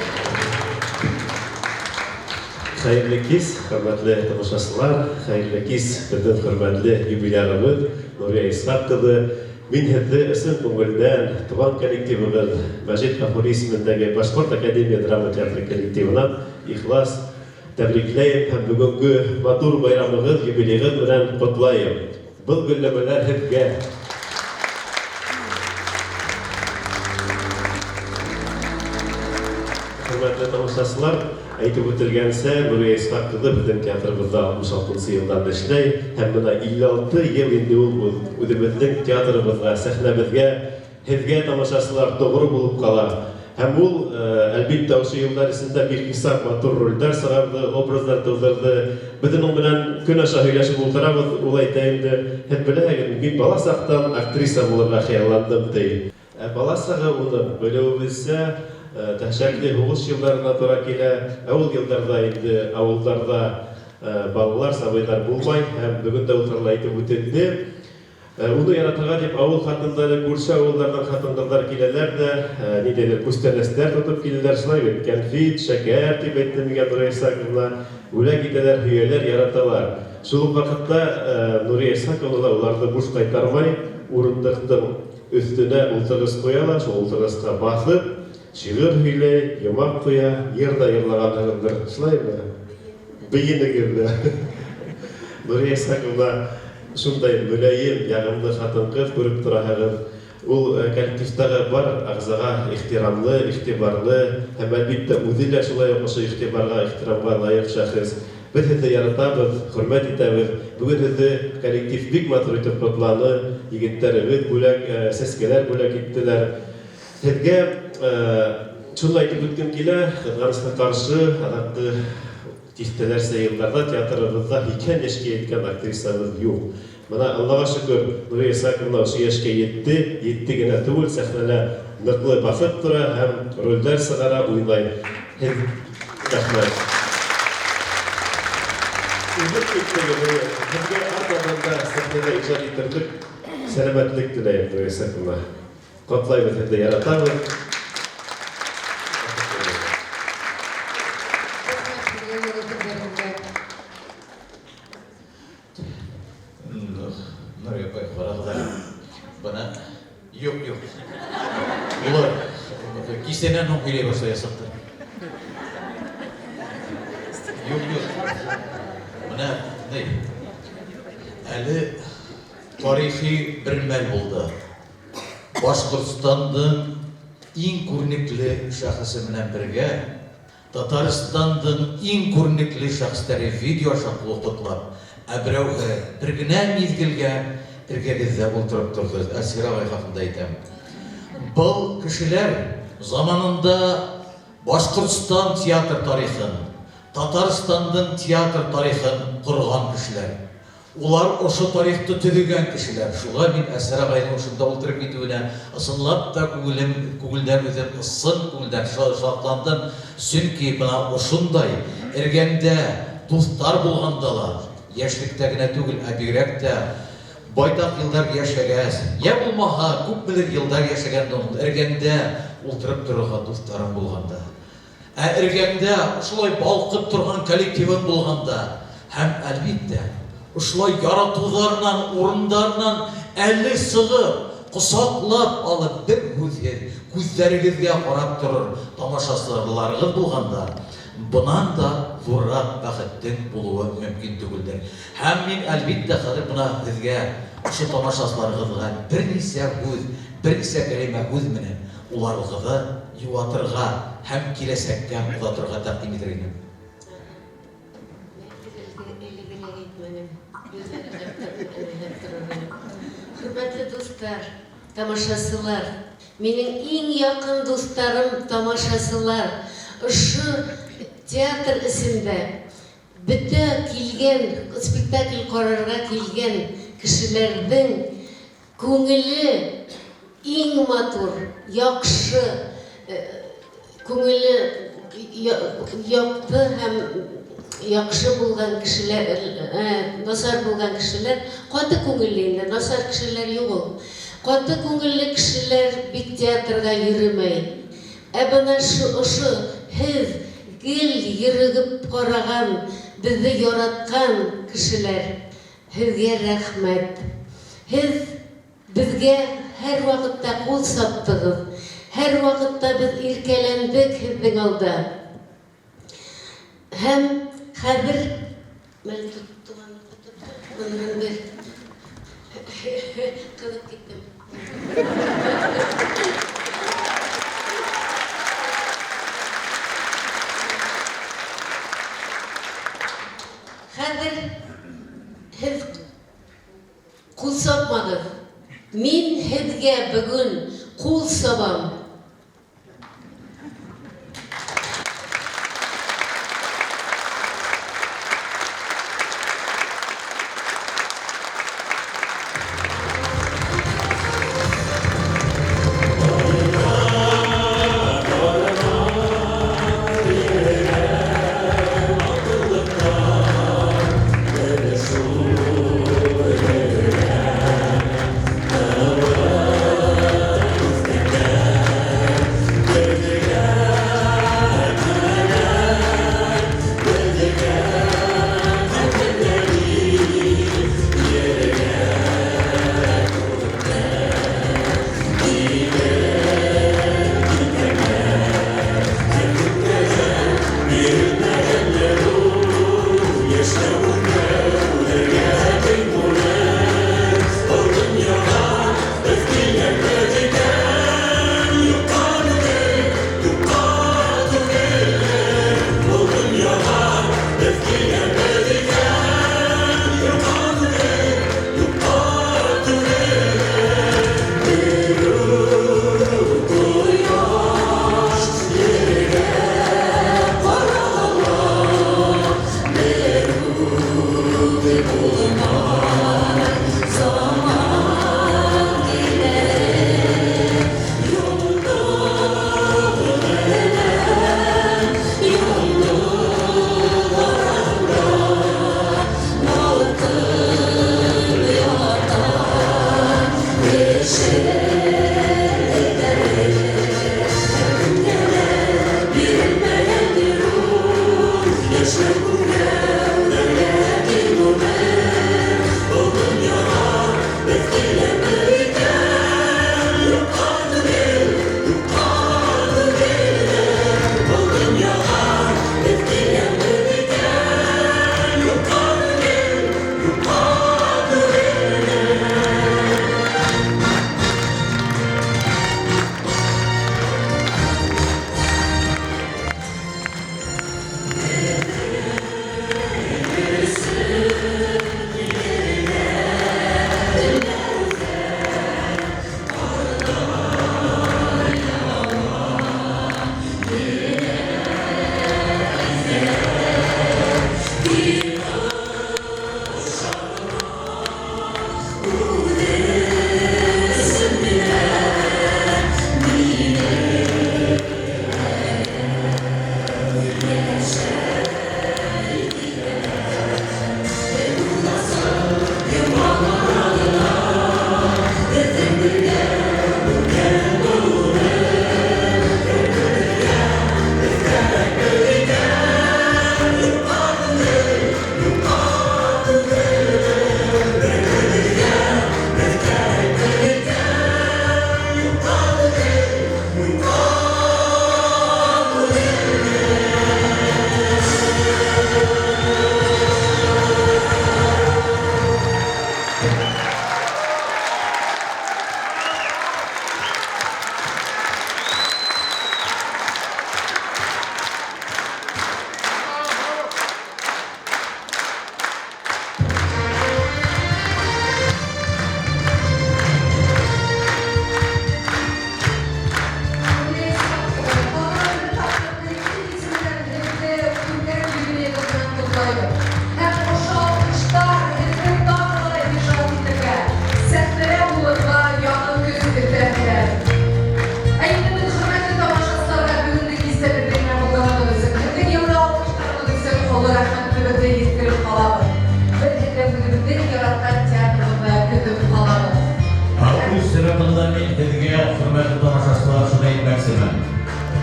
Speaker 3: Хәйерле кис, хөрмәтле тамашасылар, хәйерле кис, беҙҙең хөрмәтле юбилярыбыҙ Нурия Исхаковна. Мин һеҙҙе ысын күңелдән туған коллективыбыҙ Мәжит Ғафури исемендәге Башҡорт академия драма театры коллективынан ихлас тәбрикләйем һәм бөгөнгө матур байрамығыҙ, юбилейығыҙ менән ҡотлайым. Был гөлләмәләр һеҙгә. Хөрмәтле тамашасылар, әйтеп үтелгәнсә, Нурия Исхаковна беҙҙең театрыбыҙҙа 66 йылдан эшләй һәм бына 56 йыл инде ул үҙебеҙҙең театрыбыҙға, сәхнәбеҙгә, һеҙгә тамашасылар тоғро булып ҡала. Һәм ул, әлбиттә, ошо йылдар эсендә бик хисап матур ролдәр сығарҙы, образдар тыуҙырҙы. Беҙ уның менән көн аша һөйләшеп ултырабыҙ, ул әйтә инде, һеҙ беләһегеҙ, мин бала саҡтан актриса булырға хыялландым, ти. Бала сағы уны белеүебеҙсә, дәһшәтле һуғыш йылдарына тура килә. Ул йылдарҙа инде ауылдарҙа балалар, сабыйҙар булмай, һәм бөгөн дә ултырғанда әйтеп үтелде. Уны яратырға дип ауыл хатындары, күрше ауылдардан хатындар киләләр дә, ниндәйҙер күстәнәстәр тотоп киләләр, шулай бит, кәнфит, шәкәр тип әйтте миңә Нурия Исхаковна. Үләк итәләр, һөйәләр, яраталар. Шул ук ваҡытта Нурия Исхаковна уларҙы буш ҡайтармай, урындыҡтың өҫтөнә ултырғыс ҡуяла, шул ултырғысҡа баҫып, шиғыр һөйләй, йомаҡ ҡуя, йыр да йырлағанһығыҙҙыр. Шулаймы? Бейенегеҙ. Нурия Исхаковна шундай мөләйем, яғымлы хатын-ҡыҙ күреп тораһығыҙ. Ул коллективтағы бар ағзаға ихтирамлы, ихтибарлы, һәм әлбиттә үҙе лә шулай уҡ ошо ихтибарға, ихтирамға лайыҡ шәхес. Беҙ һеҙҙе яратабыҙ, хөрмәт итәбеҙ. Bugün hızlı kolektif big matır ütüp kutlanı, yigitlerimiz bölek, seskeler bölek ettiler. Hızge şunu aytıp ötken kile, Kızgınısına karşı adaktı tihtiler sayımlarda teatrımızda hiken yaşke etken aktrisamız yok. Bana Allah'a şükür Nuriye Isakovna şu yaşke yetti gene tüvül sahnele nıklı bakıp tura hem roller sığara oynayın. Rahmet. Ümit ettiğini, hızge arkadan da sahnede icra ettirdik. Selametlik dileyim Nuriye Isakovna. Kutlayımız hızlı yaratamız.
Speaker 7: Nur yapay koraklar. Bana yok. Ular kisenen okuyla başlayasınlar. Yok. Bana ne? Ali tarihi bir mel buldu. Başkırstan'ın en көрнеклі şahısı bilen birge, Tataristan'ın en көрнеклі şahısları video şaklı kutlap, Әбірәуі біргіне мезгілге іргемізде отырып тұрды, Әсира ағай хақында айтам. Бұл кішілер заманында Башқұртстан театр тарихын, Татарстанның театр тарихын құрған кішілер. Олар ошы тарихты түзген кішілер. Шуға мен Әсира ағайдың ошында отырып кетуіне ысынлап та көңілден өзім сын көңілден шатландым. Сүнки бұна ошындай іргемде достар болғандалар. Яшьлектәгенә түгел, бигрәк тә байтак елдар яшәгәс, я булмаһа күп белер елдар яшәгәндә, эргәндә ултырып торырга дусларым булганда, эргәндә шулай балкып торган коллективым булганда, һәм әлбиттә, шулай яратулардан, урындардан әле сыгып, кусаклап алып бер күзләрегезгә карап торыр тамашачыларыгыз булганда, bundan da zurrak bəxəttin buluğu mümkün tügüldür. Hem min əlbittə xədir buna sizgə, şu tamaşaslarınızға bir neçə kəlmə göz minin ularınızı yuvatırğa, hem kilesəkdən uzatırğa təqdim edirəm.
Speaker 11: Hürmetli dostlar, tamaşasılar, benim en yakın dostlarım tamaşasılar, şu teatr isinde bütün kilgen, spektakl kararına kilgen kişilerden көңілі ең матур, яқшы, көңілі яқты һәм яқшы болған кішілер, насар болған кішілер, қаты көңілі, насар кішілер yok. Қаты көңілі кішілер бит театрға йөрмәй. Әбіна шы һез гел йөрегеп караган, безне яраткан кешеләр, һезгә рәхмәт. Һез безгә һәр вакытта кул саптыгыз, һәр вакытта без иркәләндек һезнең алда. Һәм хәзер мен кызып киттем. Хәзер һез кул сапмадыгыз. Мин һезгә бүген кул сабам.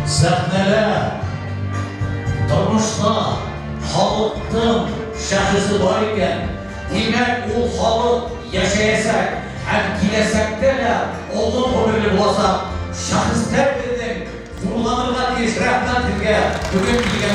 Speaker 7: Сәхнәлә, тормышта халыктың шәхесе бар икән. Димәк, ул халык яшәясәк һәм киләсәктә дә олы гомерле буласак, шәхестәр безнең зурланырга тиеш. Рәхмәт сезгә. Бүген килгән